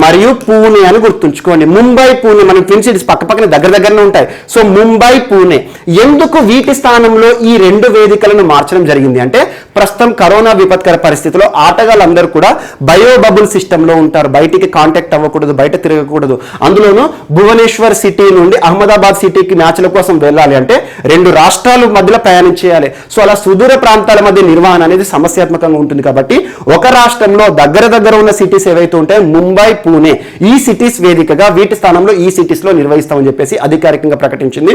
మరియు పూణే అని గుర్తుంచుకోండి. ముంబై, పూణే మనం ట్విన్ సిటీస్ పక్కనే దగ్గరనే ఉంటాయి. సో ముంబై, పూణే. ఎందుకు వీటి స్థానంలో ఈ 2 వేదికలను మార్చడం జరిగింది అంటే ప్రస్తుతం కరోనా విపత్కర పరిస్థితిలో ఆటగాళ్ళందరూ కూడా బయోబబుల్ సిస్టంలో ఉంటారు. బయటికి కాంటాక్ట్ అవ్వకూడదు, బయట తిరగకూడదు. అందులోనూ భువనేశ్వర్ సిటీ నుండి అహ్మదాబాద్ సిటీకి మ్యాచ్ల కోసం వెళ్ళాలి అంటే 2 రాష్ట్రాల మధ్యలో ప్రయాణం చేయాలి. సో అలా సుదూర ప్రాంతాల మధ్య నిర్వహణ అనేది సమస్యాత్మకంగా ఉంటుంది. కాబట్టి ఒక రాష్ట్రంలో దగ్గర ఉన్న సిటీస్ ఏవైతే ఉంటాయో ముంబై, పూణే, ఈ సిటీస్ వేదికగా వీటి స్థానంలో ఈ సిటీస్ లో నిర్వహిస్తామని చెప్పేసి అధికారికంగా ప్రకటించింది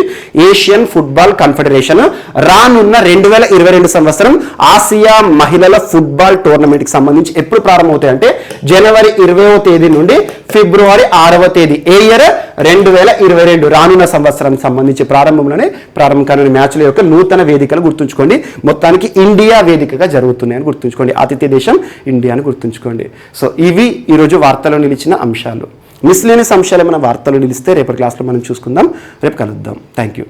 ఏషియన్ ఫుట్బాల్ కాన్ఫెడరేషన్. రానున్న 2022 సంవత్సరం ఆసియా మహిళల ఫుట్బాల్ టోర్నమెంట్ కి సంబంధించి ఎప్పుడు ప్రారంభమవుతాయి అంటే జనవరి 20వ తేదీ నుండి ఫిబ్రవరి 6వ తేదీ. ఏ ఇయర్? 2022 రానున్న సంవత్సరం సంబంధించి ప్రారంభంలోనే ప్రారంభం కానున్న మ్యాచ్ల యొక్క నూతన వేదికలు గుర్తుంచుకోండి. మొత్తానికి ఇండియా వేదికగా జరుగుతున్నాయని గుర్తుంచుకోండి. ఆతిథ్య దేశం ఇండియా అని గుర్తుంచుకోండి. సో ఇవి ఈరోజు వార్తలో నిలిచిన అంశాలు. మిస్లేనియస్ అంశాలు ఏమైనా వార్తలు నిలిస్తే రేపటి క్లాస్లో మనం చూసుకుందాం. రేపు కలుద్దాం. Thank you.